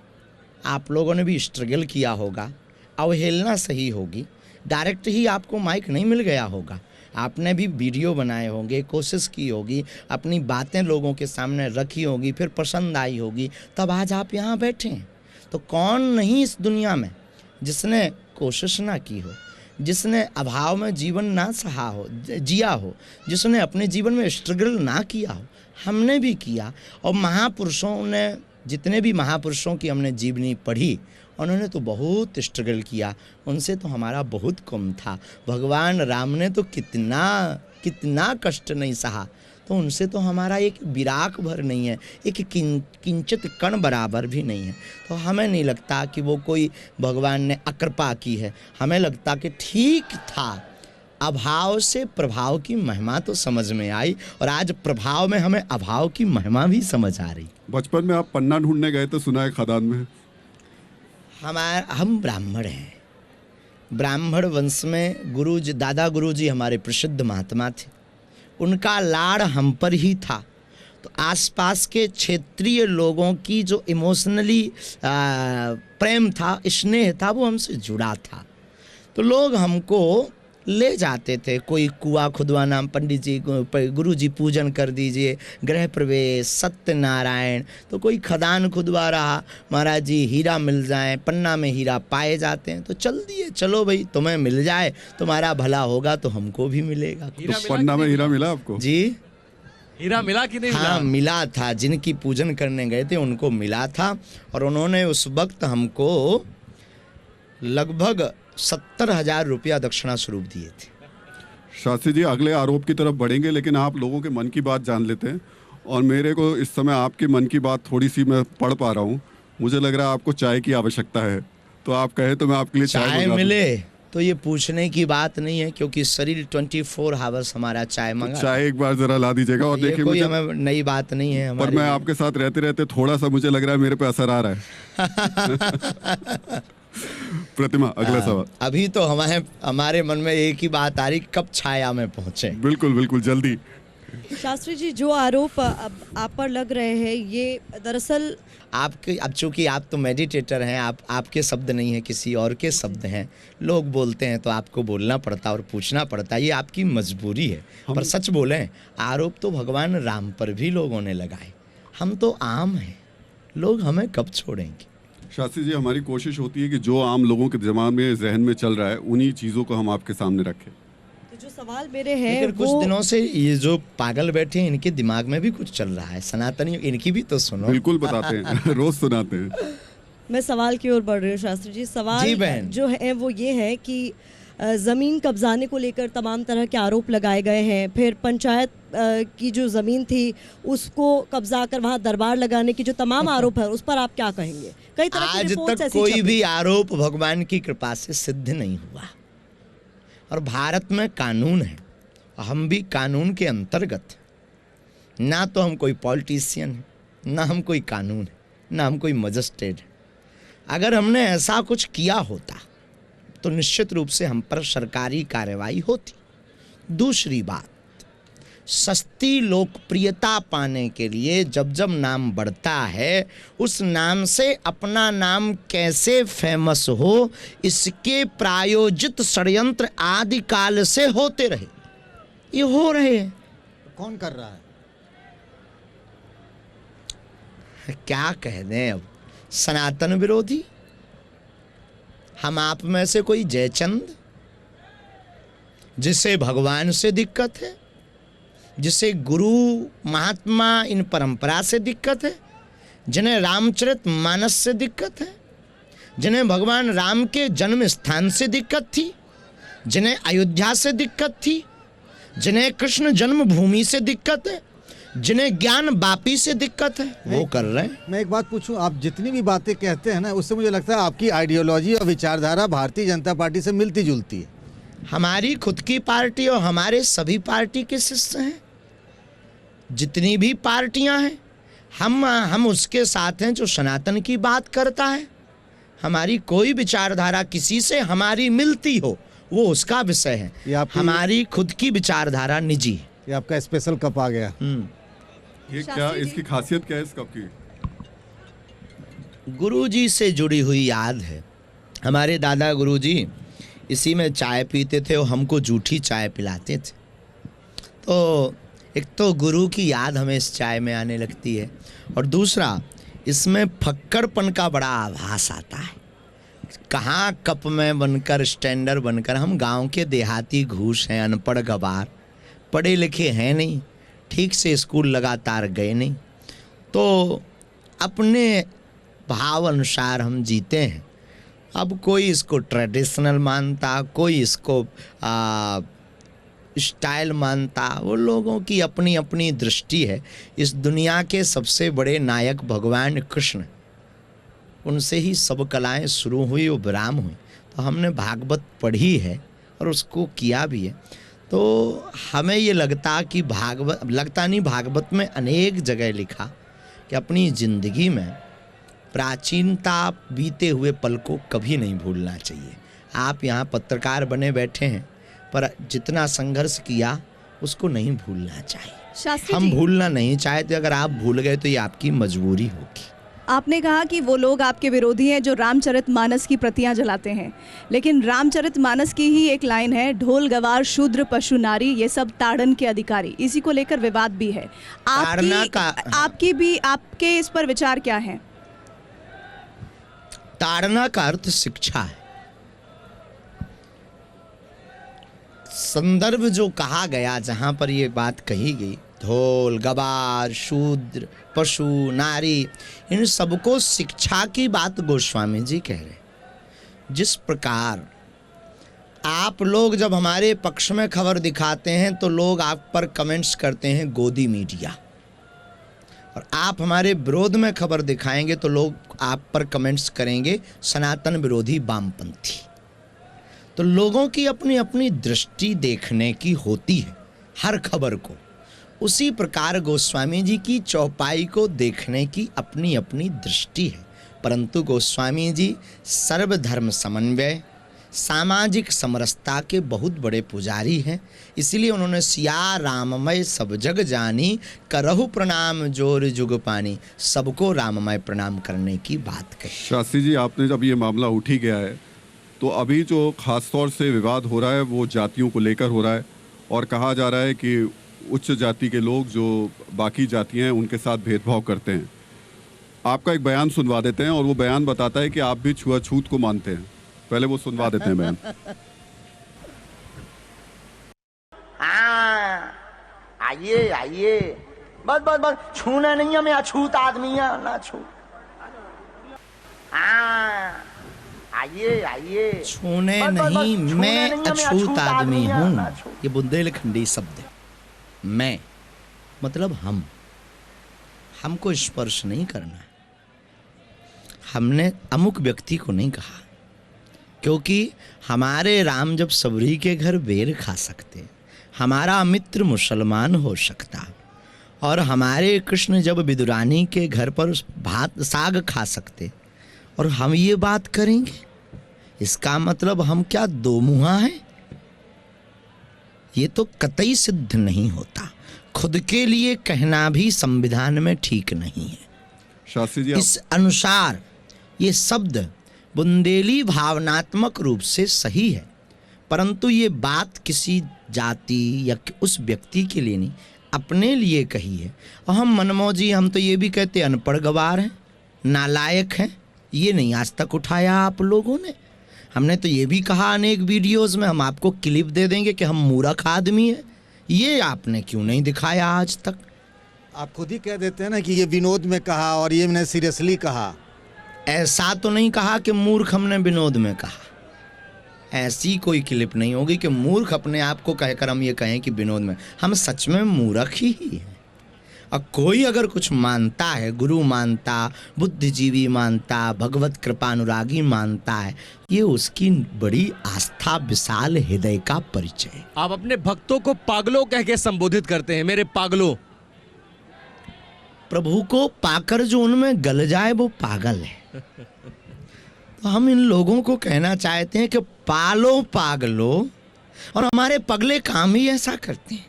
आप लोगों ने भी स्ट्रगल किया होगा, अवहेलना सही होगी, डायरेक्ट ही आपको माइक नहीं मिल गया होगा, आपने भी वीडियो बनाए होंगे, कोशिश की होगी, अपनी बातें लोगों के सामने रखी होगी, फिर पसंद आई होगी, तब आज आप यहाँ बैठे हैं। तो कौन नहीं इस दुनिया में जिसने कोशिश ना की हो, जिसने अभाव में जीवन ना सहा हो, जिया हो, जिसने अपने जीवन में स्ट्रगल ना किया हो। हमने भी किया, और महापुरुषों ने, जितने भी महापुरुषों की हमने जीवनी पढ़ी, उन्होंने तो बहुत स्ट्रगल किया, उनसे तो हमारा बहुत कम था। भगवान राम ने तो कितना कष्ट नहीं सहा, तो उनसे तो हमारा एक विराक भर नहीं है, एक किंचित कण बराबर भी नहीं है। तो हमें नहीं लगता कि वो कोई भगवान ने अकृपा की है, हमें लगता कि ठीक था। अभाव से प्रभाव की महिमा तो समझ में आई, और आज प्रभाव में हमें अभाव की महिमा भी समझ आ रही। बचपन में आप पन्ना ढूंढने गए तो सुना है खदान में। हम ब्राह्मण हैं, ब्राह्मण वंश में दादा गुरुजी हमारे प्रसिद्ध महात्मा थे, उनका लाड़ हम पर ही था। तो आसपास के क्षेत्रीय लोगों की जो इमोशनली प्रेम था, स्नेह था, वो हमसे जुड़ा था। तो लोग हमको ले जाते थे, कोई कुआं खुदवाना, पंडित जी गुरु जी पूजन कर दीजिए, गृह प्रवेश, सत्यनारायण, तो कोई खदान खुदवा रहा, महाराज जी हीरा मिल जाए, पन्ना में हीरा पाए जाते हैं, तो चल दिए, चलो भाई तुम्हें मिल जाए, तुम्हारा भला होगा तो हमको भी मिलेगा। तो पन्ना में हीरा मिला आपको? जी, हीरा मिला कि नहीं? हाँ मिला था, जिनकी पूजन करने गए थे उनको मिला था, और उन्होंने उस वक्त हमको लगभग 70,000 रुपया दक्षिणा स्वरूप दिए थे। शास्त्री जी, अगले आरोप की तरफ बढ़ेंगे, लेकिन आप लोगों के मन की बात जान लेते हैं। और मेरे को इस समय आपके मन की बात थोड़ी सी मैं पढ़ पा रहा हूँ। मुझे लग रहा है आपको चाय की आवश्यकता है, तो आप कहे तो मैं आपके लिए चाय मिले तो ये पूछने की बात नहीं है, क्योंकि शरीर 24 आवर्स हमारा चाय मांगा। चाय एक बार जरा ला दीजिएगा। और देखिए, कोई हमें नई बात नहीं है, पर मैं आपके साथ रहते रहते थोड़ा सा मुझे लग रहा है मेरे पे असर आ रहा है। प्रतिमा, अगला सवाल। अभी तो हमारे मन में एक ही बात आ रही, कब छाया में पहुंचे। बिल्कुल बिल्कुल, जल्दी। शास्त्री जी, जो आरोप अब आप पर लग रहे हैं, ये दरअसल आपके, अब चूंकि आप तो मेडिटेटर हैं, आपके शब्द नहीं है, किसी और के शब्द हैं, लोग बोलते हैं तो आपको बोलना पड़ता और पूछना पड़ता, ये आपकी मजबूरी है। पर सच बोलें, आरोप तो भगवान राम पर भी लोगों ने लगाए, हम तो आम हैं, लोग हमें कब छोड़ेंगे। शास्त्री जी, हमारी कोशिश होती है कि जो आम लोगों के दिमाग में, जहन में चल रहा है, उन्हीं चीज़ों को हम आपके सामने रखें। तो जो सवाल मेरे हैं, लेकिन कुछ दिनों से ये जो पागल बैठे हैं, इनके दिमाग में भी कुछ चल रहा है, सनातनी, इनकी भी तो सुनो। बिल्कुल बताते हैं, रोज सुनाते हैं। मैं सवाल की ओर बढ़ रही हूँ शास्त्री जी। सवाल जो है वो ये है कि ज़मीन कब्जाने को लेकर तमाम तरह के आरोप लगाए गए हैं। फिर पंचायत की जो ज़मीन थी उसको कब्जा कर वहाँ दरबार लगाने की जो तमाम आरोप है, उस पर आप क्या कहेंगे? कई तरह की रिपोर्ट्स आज तक कोई भी आरोप भगवान की कृपा से सिद्ध नहीं हुआ, और भारत में कानून है, हम भी कानून के अंतर्गत, ना तो हम कोई पॉलिटिशियन है, ना हम कोई कानून है, ना हम कोई मजिस्ट्रेट है। अगर हमने ऐसा कुछ किया होता तो निश्चित रूप से हम पर सरकारी कार्रवाई होती। दूसरी बात, सस्ती लोकप्रियता पाने के लिए जब जब नाम बढ़ता है, उस नाम से अपना नाम कैसे फेमस हो, इसके प्रायोजित षड्यंत्र आदि काल से होते रहे। ये हो रहे हैं। कौन कर रहा है? क्या कह दें अब, सनातन विरोधी। हम आप में से कोई जयचंद, जिसे भगवान से दिक्कत है, जिसे गुरु महात्मा इन परंपरा से दिक्कत है, जिन्हें रामचरित मानस से दिक्कत है, जिन्हें भगवान राम के जन्म स्थान से दिक्कत थी, जिन्हें अयोध्या से दिक्कत थी, जिन्हें कृष्ण जन्मभूमि से दिक्कत है, जिन्हें ज्ञान वापी से दिक्कत है, वो कर रहे हैं। मैं एक बात पूछूं, आप जितनी भी बातें कहते हैं ना, उससे मुझे लगता है आपकी आइडियोलॉजी और विचारधारा भारतीय जनता पार्टी से मिलती जुलती है। हमारी खुद की पार्टी और हमारे सभी पार्टी के शिष्य हैं। जितनी भी पार्टियां हैं, हम उसके साथ हैं जो सनातन की बात करता है। हमारी कोई विचारधारा किसी से हमारी मिलती हो, वो उसका विषय है। हमारी खुद की विचारधारा निजी है। ये आपका स्पेशल कप आ गया। ये क्या, इसकी खासियत क्या है इस कप की? गुरुजी से जुड़ी हुई याद है। हमारे दादा गुरुजी इसी में चाय पीते थे और हमको जूठी चाय पिलाते थे। तो एक तो गुरु की याद हमें इस चाय में आने लगती है, और दूसरा इसमें फक्कड़पन का बड़ा आभास आता है। कहाँ कप में बनकर, स्टैंडर्ड बनकर, हम गांव के देहाती घूस हैं, अनपढ़ गवार, पढ़े लिखे हैं नहीं, ठीक से स्कूल लगातार गए नहीं, तो अपने भाव अनुसार हम जीते हैं। अब कोई इसको ट्रेडिशनल मानता, कोई इसको स्टाइल मानता, वो लोगों की अपनी अपनी दृष्टि है। इस दुनिया के सबसे बड़े नायक भगवान कृष्ण, उनसे ही सब कलाएं शुरू हुई और विराम हुई। तो हमने भागवत पढ़ी है और उसको किया भी है। तो हमें ये लगता कि भागवत में अनेक जगह लिखा कि अपनी ज़िंदगी में प्राचीनता, बीते हुए पल को कभी नहीं भूलना चाहिए। आप यहाँ पत्रकार बने बैठे हैं, पर जितना संघर्ष किया उसको नहीं भूलना चाहिए। हम भूलना नहीं चाहते। अगर आप भूल गए तो ये आपकी मजबूरी होगी। आपने कहा कि वो लोग आपके विरोधी हैं जो रामचरितमानस की प्रतियां जलाते हैं, लेकिन रामचरितमानस की ही एक लाइन है, ढोल गवार शूद्र पशु नारी ये सब ताड़न के अधिकारी। इसी को लेकर विवाद भी है। आपके इस पर विचार क्या है? ताड़ना का अर्थ शिक्षा है। संदर्भ जो कहा गया, जहां पर ये बात कही गई, ढोल गवार शूद्र पशु नारी, इन सबको शिक्षा की बात गोस्वामी जी कह रहे। जिस प्रकार आप लोग जब हमारे पक्ष में खबर दिखाते हैं तो लोग आप पर कमेंट्स करते हैं गोदी मीडिया, और आप हमारे विरोध में खबर दिखाएंगे तो लोग आप पर कमेंट्स करेंगे सनातन विरोधी वामपंथी। तो लोगों की अपनी अपनी दृष्टि देखने की होती है हर खबर को। उसी प्रकार गोस्वामी जी की चौपाई को देखने की अपनी अपनी दृष्टि है। परंतु गोस्वामी जी सर्वधर्म समन्वय, सामाजिक समरसता के बहुत बड़े पुजारी हैं। इसलिए उन्होंने सिया राममय सब जग जानी, करहु प्रणाम जोर जुग पानी, सबको राममय प्रणाम करने की बात कही। शास्त्री जी, आपने जब ये मामला उठ ही गया है, तो अभी जो खास तौर से विवाद हो रहा है वो जातियों को लेकर हो रहा है, और कहा जा रहा है कि उच्च जाति के लोग जो बाकी जातियां हैं उनके साथ भेदभाव करते हैं। आपका एक बयान सुनवा देते हैं, और वो बयान बताता है कि आप भी छुआछूत को मानते हैं। पहले वो सुनवा देते हैं बयान। आइए आइए, बस बस बस, छूना नहीं है, मैं अछूत आदमी है ना, छू। आइए आइए, छूने नहीं, मैं अछूत आदमी हूँ। ये बुंदेलखंडी शब्द है। मैं मतलब हमको स्पर्श नहीं करना। हमने अमुक व्यक्ति को नहीं कहा, क्योंकि हमारे राम जब सबरी के घर बेर खा सकते, हमारा मित्र मुसलमान हो सकता, और हमारे कृष्ण जब विदुरानी के घर पर भात साग खा सकते, और हम ये बात करेंगे, इसका मतलब हम क्या दो मुहा हैं? ये तो कतई सिद्ध नहीं होता। खुद के लिए कहना भी संविधान में ठीक नहीं है। शास्त्री जी इस अनुसार ये शब्द बुंदेली भावनात्मक रूप से सही है, परंतु ये बात किसी जाति या उस व्यक्ति के लिए नहीं, अपने लिए कही है। और हम मनमौजी, हम तो ये भी कहते अनपढ़ गवार हैं, नालायक हैं, ये नहीं आज तक उठाया आप लोगों ने। हमने तो ये भी कहा अनेक वीडियोस में, हम आपको क्लिप दे देंगे कि हम मूर्ख आदमी हैं, ये आपने क्यों नहीं दिखाया आज तक? आप खुद ही कह देते हैं ना कि ये विनोद में कहा और ये मैंने सीरियसली कहा। ऐसा तो नहीं कहा कि मूर्ख हमने विनोद में कहा, ऐसी कोई क्लिप नहीं होगी कि मूर्ख अपने आप को कहकर हम ये कहें कि विनोद में। हम सच में मूर्ख ही हैं। और कोई अगर कुछ मानता है, गुरु मानता, बुद्धिजीवी मानता, भगवत कृपानुरागी मानता है, ये उसकी बड़ी आस्था, विशाल हृदय का परिचय है। आप अपने भक्तों को पागलों कह के संबोधित करते हैं, मेरे पागलों। प्रभु को पाकर जो उनमें गल जाए वो पागल है। तो हम इन लोगों को कहना चाहते हैं कि पालो पागलो, और हमारे पगले काम ही ऐसा करते हैं।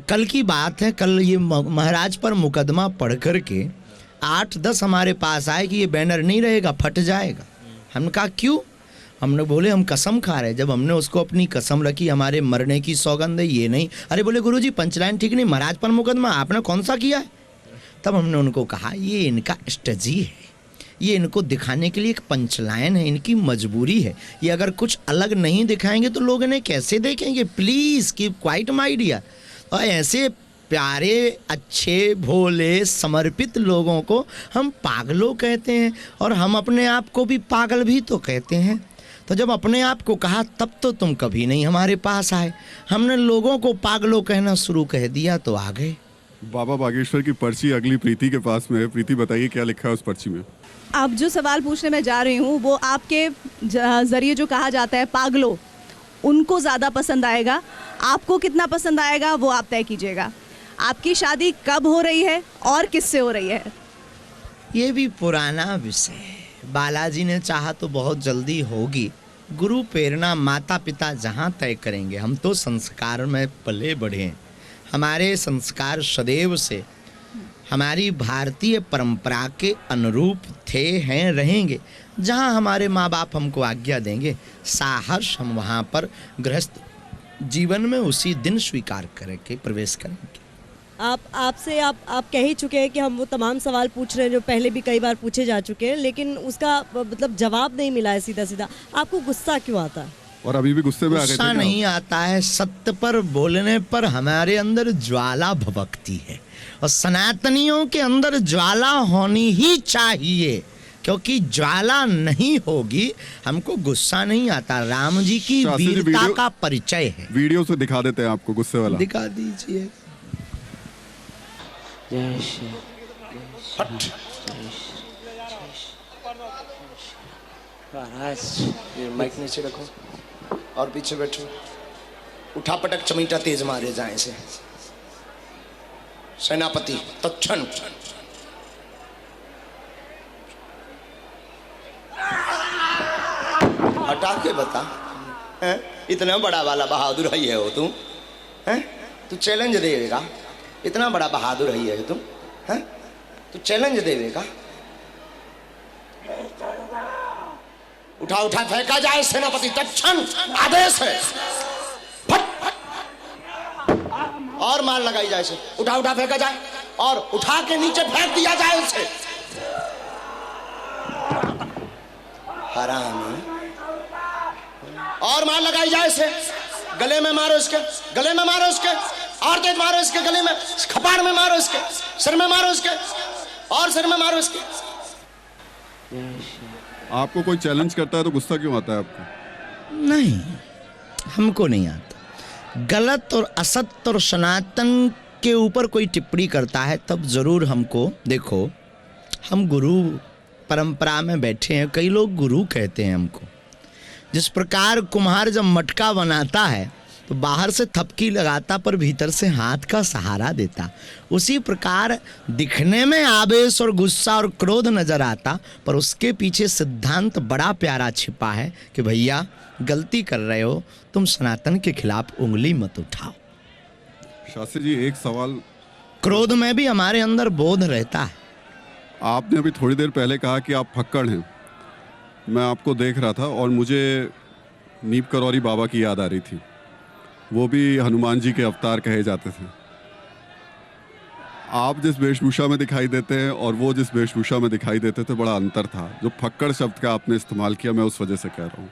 कल की बात है, कल ये महाराज पर मुकदमा पढ़ कर के 8-10 हमारे पास आए कि ये बैनर नहीं रहेगा, फट जाएगा। हमने कहा क्यों? हमने बोले हम कसम खा रहे। जब हमने उसको अपनी कसम रखी, हमारे मरने की सौगंध है, ये नहीं। अरे बोले गुरुजी पंचलाइन ठीक नहीं, महाराज पर मुकदमा आपने कौन सा किया है? तब हमने उनको कहा ये इनका स्ट्रेटजी है, ये इनको दिखाने के लिए एक पंचलाइन है, इनकी मजबूरी है। ये अगर कुछ अलग नहीं दिखाएंगे तो लोग इन्हें कैसे देखेंगे? Please keep quiet my dear. और ऐसे प्यारे, अच्छे, भोले, समर्पित लोगों को हम पागलों कहते हैं, और हम अपने आप को भी पागल भी तो कहते हैं। तो जब अपने आप को कहा तब तो तुम कभी नहीं हमारे पास आए। हमने लोगों को पागलों कहना शुरू कह दिया तो आ गए। बाबा बागेश्वर की पर्ची अगली प्रीति के पास में है। प्रीति बताइए क्या लिखा है उस पर्ची में? आप जो सवाल पूछने में जा रही हूँ वो आपके ज़रिए जो कहा जाता है पागलों, उनको ज़्यादा पसंद आएगा। आपको कितना पसंद आएगा वो आप तय कीजिएगा। आपकी शादी कब हो रही है और किससे हो रही है? ये भी पुराना विषय है। बालाजी ने चाहा तो बहुत जल्दी होगी। गुरु प्रेरणा, माता पिता जहाँ तय करेंगे। हम तो संस्कार में पले बढ़े हैं। हमारे संस्कार सदैव से हमारी भारतीय परंपरा के अनुरूप थे, हैं, रहेंगे। जहाँ हमारे माँ बाप हमको आज्ञा देंगे, साहस हम वहाँ पर गृहस्थ जीवन में उसी दिन स्वीकार करके प्रवेश करेंगे। आप कह ही चुके हैं कि हम वो तमाम सवाल पूछ रहे हैं जो पहले भी कई बार पूछे जा चुके हैं, लेकिन उसका मतलब जवाब नहीं मिला है सीधा सीधा। आपको गुस्सा क्यों आता है? और अभी भी गुस्से में आ गए थे गुस्सा नहीं आता है, सत्य पर बोलने पर हमारे अंदर ज्वाला भभकती है, और सनातनियों के अंदर ज्वाला होनी ही चाहिए, क्योंकि ज्वाला नहीं होगी हमको गुस्सा नहीं आता। राम जी की वीरता का परिचय है। वीडियो से दिखा देते हैं आपको गुस्से वाला। दिखा दीजिए। माइक नीचे रखो और पीछे बैठो। उठा पटक चमीटा तेज मारे जाए से। सेनापति तत्क्षण हटा के बता, हैं? इतना बड़ा वाला बहादुर है हो तुम, हैं? तू चैलेंज देवेगा? इतना बड़ा बहादुर है तुम, हैं? तू चैलेंज देवेगा? उठा उठा फेंका जाए, सेनापति तत्क्षण आदेश है। फट और मार लगाई जाए से। उठा उठा फेंका जाए और उठा के नीचे फेंक दिया जाए उसे। हरामी। और मार लगाई जाए से। गले में मारो इसके, गले में मारो इसके, और तेज मारो इसके गले में, खपाड़ में मारो इसके, सिर में मारो इसके, और सिर में मारो इसके। आपको कोई चैलेंज करता है तो गुस्सा क्यों आता है आपको? नहीं, हमको नहीं आता। गलत और असत्य और सनातन के ऊपर कोई टिप्पणी करता है तब जरूर हमको, देखो हम गुरु परंपरा में बैठे हैं, कई लोग गुरु कहते हैं हमको। जिस प्रकार कुम्हार जब मटका बनाता है तो बाहर से थपकी लगाता पर भीतर से हाथ का सहारा देता, उसी प्रकार दिखने में आवेश और गुस्सा और क्रोध नजर आता पर उसके पीछे सिद्धांत बड़ा प्यारा छिपा है कि भैया गलती कर रहे हो, तुम सनातन के खिलाफ उंगली मत उठाओ। शास्त्री जी एक सवाल, क्रोध में भी हमारे अंदर बोध रहता है। आपने अभी थोड़ी देर पहले कहा कि आप फक्कड़ हैं। मैं आपको देख रहा था और मुझे नीप करौरी बाबा की याद आ रही थी। वो भी हनुमान जी के अवतार कहे जाते थे। आप जिस वेशभूषा में दिखाई देते हैं और वो जिस वेशभूषा में दिखाई देते थे, बड़ा अंतर था। जो फक्कड़ शब्द का आपने इस्तेमाल किया, मैं उस वजह से कह रहा हूँ।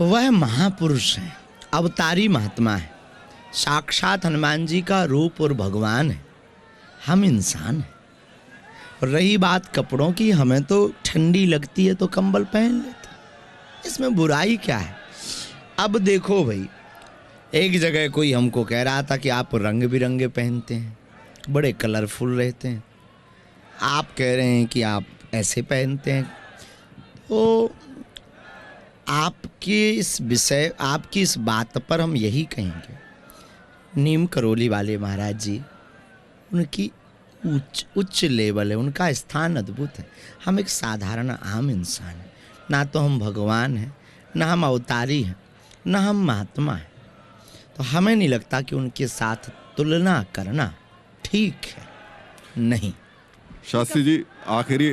वह महापुरुष है, अवतारी महात्मा है, साक्षात हनुमान जी का रूप और भगवान है। हम इंसान हैं। रही बात कपड़ों की, हमें तो ठंडी लगती है तो कंबल पहन लेते, इसमें बुराई क्या है। अब देखो भाई, एक जगह कोई हमको कह रहा था कि आप रंग बिरंगे पहनते हैं, बड़े कलरफुल रहते हैं। आप कह रहे हैं कि आप ऐसे पहनते हैं। तो आपके इस विषय, आपकी इस बात पर हम यही कहेंगे, नीम करौली वाले महाराज जी, उनकी उच्च लेवल है, उनका स्थान अद्भुत है। हम एक साधारण आम इंसान हैं, ना तो हम भगवान हैं, ना हम अवतारी हैं, ना हम महात्मा हैं। तो हमें नहीं लगता कि उनके साथ तुलना करना ठीक है। नहीं। शास्त्री जी आखिरी,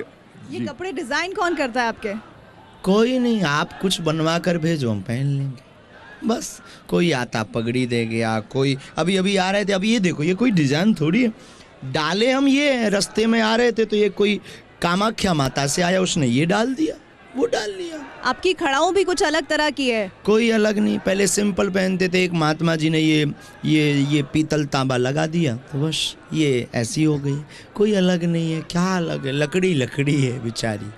ये कपड़े डिजाइन कौन करता है आपके? कोई नहीं, आप कुछ बनवा कर भेजो, हम पहन लेंगे। बस कोई आता पगड़ी दे गया, कोई अभी आ रहे थे, अभी ये देखो, ये कोई डिजाइन थोड़ी है। डाले हम ये रास्ते में आ रहे थे तो ये कोई कामाख्या माता से आया, उसने ये डाल दिया, वो डाल लिया। आपकी खड़ाऊ भी कुछ अलग तरह की है। कोई अलग नहीं, पहले सिंपल पहनते थे। एक महात्मा जी ने ये पीतल तांबा लगा दिया तो बस ये ऐसी हो गई। कोई अलग नहीं है। क्या अलग है? लकड़ी है बेचारी।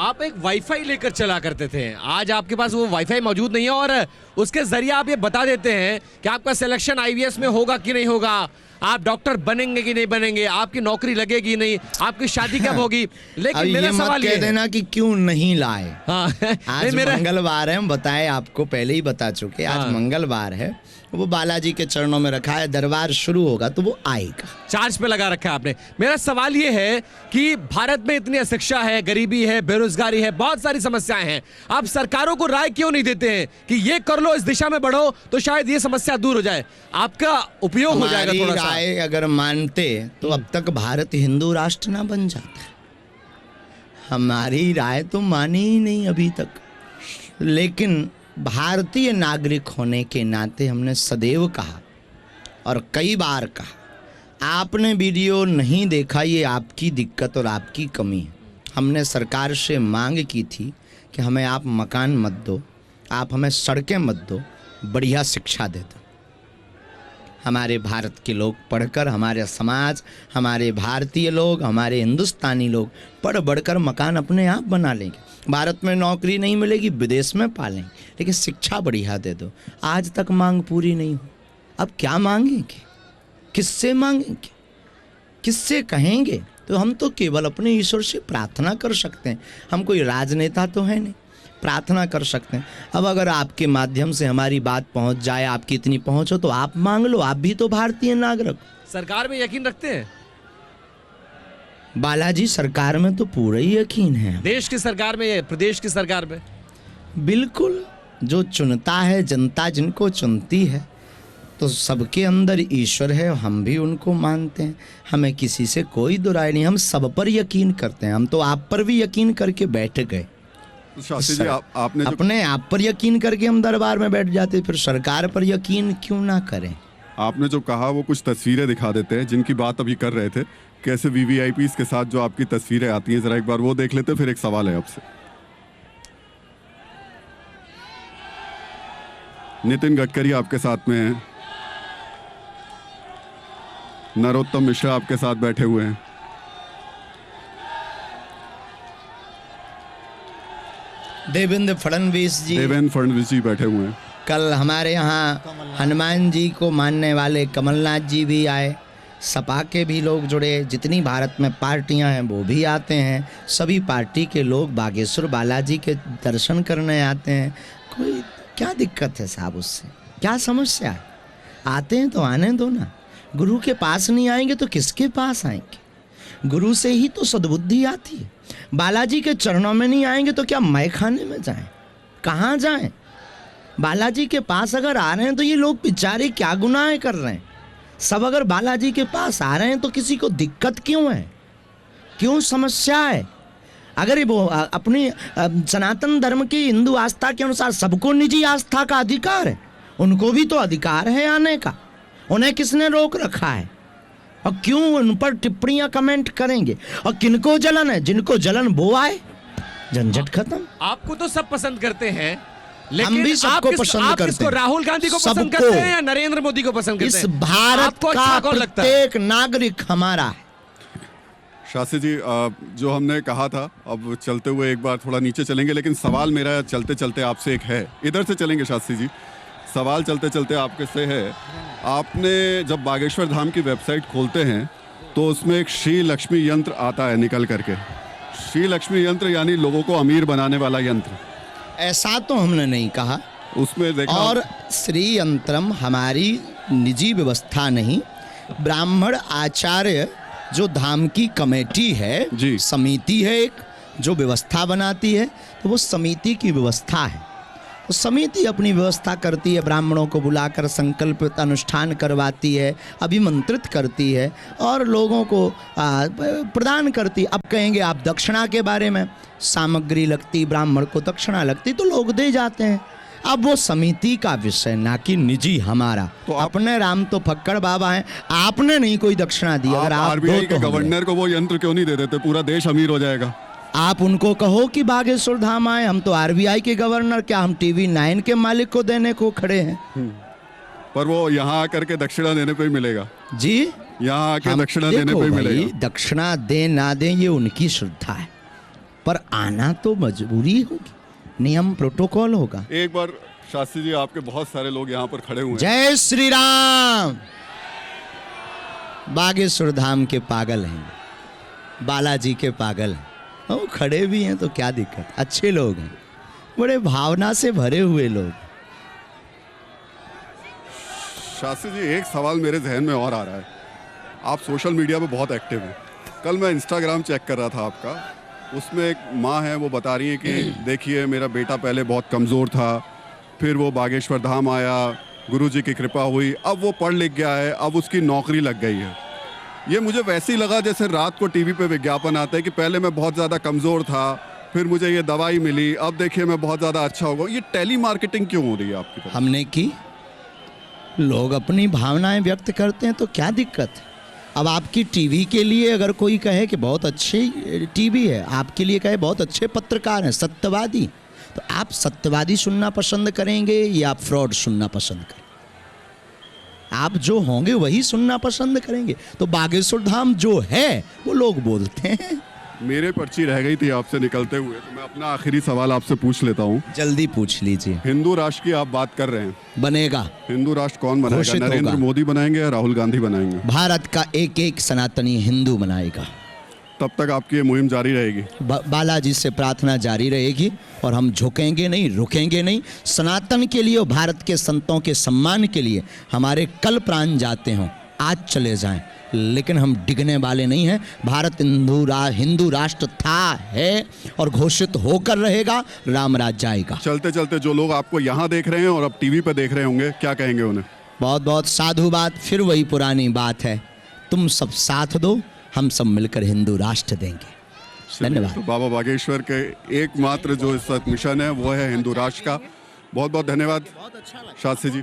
आप एक वाईफाई लेकर चला करते थे, आज आपके पास वो वाईफाई मौजूद नहीं है और उसके जरिए आप ये बता देते हैं कि आपका सिलेक्शन आईवीएस में होगा कि नहीं होगा, आप डॉक्टर बनेंगे कि नहीं बनेंगे, आपकी नौकरी लगेगी नहीं, आपकी शादी कब होगी। लेकिन मेरा सवाल ये कह देना कि क्यों नहीं लाए। हाँ आज मंगलवार है, हम बताए आपको, पहले ही बता चुके। आज मंगलवार है, वो बालाजी के चरणों में रखा है, दरबार शुरू होगा तो वो आएगा। चार्ज पे लगा रखा है आपने। मेरा सवाल ये है कि भारत में इतनी अशिक्षा है, गरीबी है, बेरोजगारी है, बहुत सारी समस्याएं हैं, आप सरकारों को राय क्यों नहीं देते हैं कि ये कर लो, इस दिशा में बढ़ो तो शायद ये समस्या दूर हो जाए, आपका उपयोग हो जाएगा थोड़ा सा। राय अगर मानते तो अब तक भारत हिंदू राष्ट्र ना बन जाता। हमारी राय तो मानी ही नहीं अभी तक, लेकिन भारतीय नागरिक होने के नाते हमने सदैव कहा और कई बार कहा, आपने वीडियो नहीं देखा, ये आपकी दिक्कत और आपकी कमी है। हमने सरकार से मांग की थी कि हमें आप मकान मत दो, आप हमें सड़कें मत दो, बढ़िया शिक्षा दे दो। हमारे भारत के लोग पढ़कर, हमारे समाज, हमारे भारतीय लोग, हमारे हिंदुस्तानी लोग पढ़ बढ़कर मकान अपने आप बना लेंगे। भारत में नौकरी नहीं मिलेगी, विदेश में पालेंगे, लेकिन शिक्षा बढ़िया दे दो। आज तक मांग पूरी नहीं हो, अब क्या मांगेंगे? किससे मांगेंगे? किससे कहेंगे? तो हम तो केवल अपने ईश्वर से प्रार्थना कर सकते हैं। हम कोई राजनेता तो है नहीं, प्रार्थना कर सकते हैं। अब अगर आपके माध्यम से हमारी बात पहुंच जाए, आपकी इतनी पहुंच हो, तो आप मांग लो, आप भी तो भारतीय नागरिक। सरकार में यकीन रखते हैं? बालाजी, सरकार में तो पूरा ही यकीन है। देश की सरकार में, प्रदेश की सरकार में? बिल्कुल। जो चुनता है जनता, जिनको चुनती है, तो सबके अंदर ईश्वर है, हम भी उनको मानते हैं। हमें किसी से कोई दुराई नहीं, हम सब पर यकीन करते हैं। हम तो आप पर भी यकीन करके बैठ गए। शास्त्री जी आपने अपने आप पर यकीन करके हम दरबार में बैठ जाते, फिर सरकार पर यकीन क्यों ना करें? आपने जो कहा वो कुछ तस्वीरें दिखा देते हैं जिनकी बात अभी कर रहे थे, कैसे वीवीआईपीज़ के साथ जो आपकी तस्वीरें आती हैं, जरा एक बार वो देख लेते हैं, फिर एक सवाल है आपसे। नितिन गडकरी आपके साथ में हैं, नरोत्तम मिश्रा आपके साथ बैठे हुए हैं, देवेंद्र फडणवीस जी बैठे हुए हैं। कल हमारे यहाँ हनुमान जी को मानने वाले कमलनाथ जी भी आए, सपा के भी लोग जुड़े, जितनी भारत में पार्टियां हैं वो भी आते हैं। सभी पार्टी के लोग बागेश्वर बालाजी के दर्शन करने आते हैं। कोई क्या दिक्कत है साहब? उससे क्या समस्या है? आते हैं तो आने दो ना। गुरु के पास नहीं आएंगे तो किसके पास आएंगे? गुरु से ही तो सद्बुद्धि आती है। बालाजी के चरणों में नहीं आएंगे तो क्या मैं खाने में जाएं? कहाँ जाएं? बालाजी के पास अगर आ रहे हैं तो ये लोग बेचारे क्या गुनाह कर रहे हैं? सब अगर बालाजी के पास आ रहे हैं तो किसी को दिक्कत क्यों है? क्यों समस्या है? अगर ये वो अपनी सनातन धर्म की हिंदू आस्था के अनुसार सबको निजी आस्था का अधिकार है, उनको भी तो अधिकार है आने का। उन्हें किसने रोक रखा है? और क्यों उन पर टिप्पणियां कमेंट करेंगे? और किनको जलन है? जिनको जलन वो आए, झंझट खत्म। आपको तो सब पसंद करते हैं, लेकिन हम भी सबको पसंद करते हैं। राहुल गांधी को पसंद करते हैं या नरेंद्र मोदी को पसंद करते हैं? इस भारत का प्रत्येक नागरिक हमारा है। शास्त्री जी, जो हमने कहा था, अब चलते हुए एक बार थोड़ा नीचे चलेंगे, लेकिन सवाल मेरा चलते चलते आपसे एक है। इधर से चलेंगे शास्त्री जी। सवाल चलते चलते आपके से है, आपने जब बागेश्वर धाम की वेबसाइट खोलते हैं तो उसमें एक श्री लक्ष्मी यंत्र आता है निकल करके। श्री लक्ष्मी यंत्र यानी लोगों को अमीर बनाने वाला यंत्र। ऐसा तो हमने नहीं कहा। उसमें देखा और श्री यंत्रम हमारी निजी व्यवस्था नहीं, ब्राह्मण आचार्य जो धाम की कमेटी है जी, समिति है एक जो व्यवस्था बनाती है, तो वो समिति की व्यवस्था है। तो समिति अपनी व्यवस्था करती है, ब्राह्मणों को बुलाकर संकल्प अनुष्ठान करवाती है, अभिमंत्रित करती है और लोगों को प्रदान करती। अब कहेंगे आप दक्षिणा के बारे में, सामग्री लगती, ब्राह्मण को दक्षिणा लगती तो लोग दे जाते हैं। अब वो समिति का विषय, ना कि निजी हमारा। तो अपने राम तो फक्कड़ बाबा हैं, आपने नहीं कोई दक्षिणा दी। अगर आप आरबीआई के गवर्नर को वो यंत्र क्यों नहीं दे देते? पूरा देश अमीर हो जाएगा। आप उनको कहो कि बागेश्वर धाम आए। हम तो आरबीआई के गवर्नर, क्या हम टीवी 9 के मालिक को देने को खड़े हैं? पर वो यहाँ आकर के दक्षिणा देने पे ही मिलेगा जी। यहाँ आके दक्षिणा देने पे ही मिलेगा। दक्षिणा दे ना दे ये उनकी श्रद्धा है, पर आना तो मजबूरी होगी, नियम प्रोटोकॉल होगा। एक बार शास्त्री जी, आपके बहुत सारे लोग यहाँ पर खड़े हुए हैं। जय श्री राम। बागेश्वर धाम के पागल हैं, बालाजी के पागल हैं, वो खड़े भी हैं तो क्या दिक्कत? अच्छे लोग हैं, बड़े भावना से भरे हुए लोग। शास्त्री जी, एक सवाल मेरे जहन में और आ रहा है। आप सोशल मीडिया पे बहुत एक्टिव हैं। कल मैं इंस्टाग्राम चेक कर रहा था आपका, उसमें एक माँ है, वो बता रही है कि देखिए मेरा बेटा पहले बहुत कमज़ोर था, फिर वो बागेश्वर धाम आया, गुरुजी की कृपा हुई, अब वो पढ़ लिख गया है, अब उसकी नौकरी लग गई है। ये मुझे वैसे ही लगा जैसे रात को टीवी पे विज्ञापन आता है कि पहले मैं बहुत ज़्यादा कमज़ोर था, फिर मुझे ये दवाई मिली, अब देखिए मैं बहुत ज़्यादा अच्छा होगा। ये टेली मार्केटिंग क्यों हो रही है आपकी तरफ? हमने की, लोग अपनी भावनाएं व्यक्त करते हैं तो क्या दिक्कत है? अब आपकी टीवी के लिए अगर कोई कहे कि बहुत अच्छी टीवी है, आपके लिए कहे बहुत अच्छे पत्रकार हैं, सत्यवादी, तो आप सत्यवादी सुनना पसंद करेंगे या आप फ्रॉड सुनना पसंद करेंगे? आप जो होंगे वही सुनना पसंद करेंगे। तो बागेश्वर धाम जो है वो लोग बोलते हैं। मेरे पर्ची रह गई थी आपसे निकलते हुए, तो मैं अपना आखिरी सवाल आपसे पूछ लेता हूँ। जल्दी पूछ लीजिए। हिंदू राष्ट्र की आप बात कर रहे हैं, बनेगा। हिंदू राष्ट्र कौन बनाएगा? नरेंद्र मोदी बनाएंगे या राहुल गांधी बनाएंगे? भारत का एक एक सनातनी हिंदू बनाएगा। तब तक आपकी ये मुहिम जारी रहेगी? बालाजी से प्रार्थना जारी रहेगी और हम झुकेंगे नहीं, रुकेंगे नहीं। सनातन के लिए और भारत के संतों के सम्मान के लिए हमारे कल प्राण जाते हों, आज चले जाएं, लेकिन हम डिगने वाले नहीं हैं। भारत हिंदू राष्ट्र था, है और घोषित होकर रहेगा। राम राज्य आएगा। चलते चलते जो लोग आपको यहाँ देख रहे हैं और अब टीवी पे देख रहे होंगे, क्या कहेंगे उन्हें? बहुत बहुत साधुवाद। फिर वही पुरानी बात है, तुम सब साथ दो, हम सब मिलकर हिंदू राष्ट्र देंगे। धन्यवाद। तो बाबा बागेश्वर के एकमात्र जो इस वक्त मिशन है वो है हिंदू राष्ट्र का। बहुत बहुत धन्यवाद शास्त्री जी।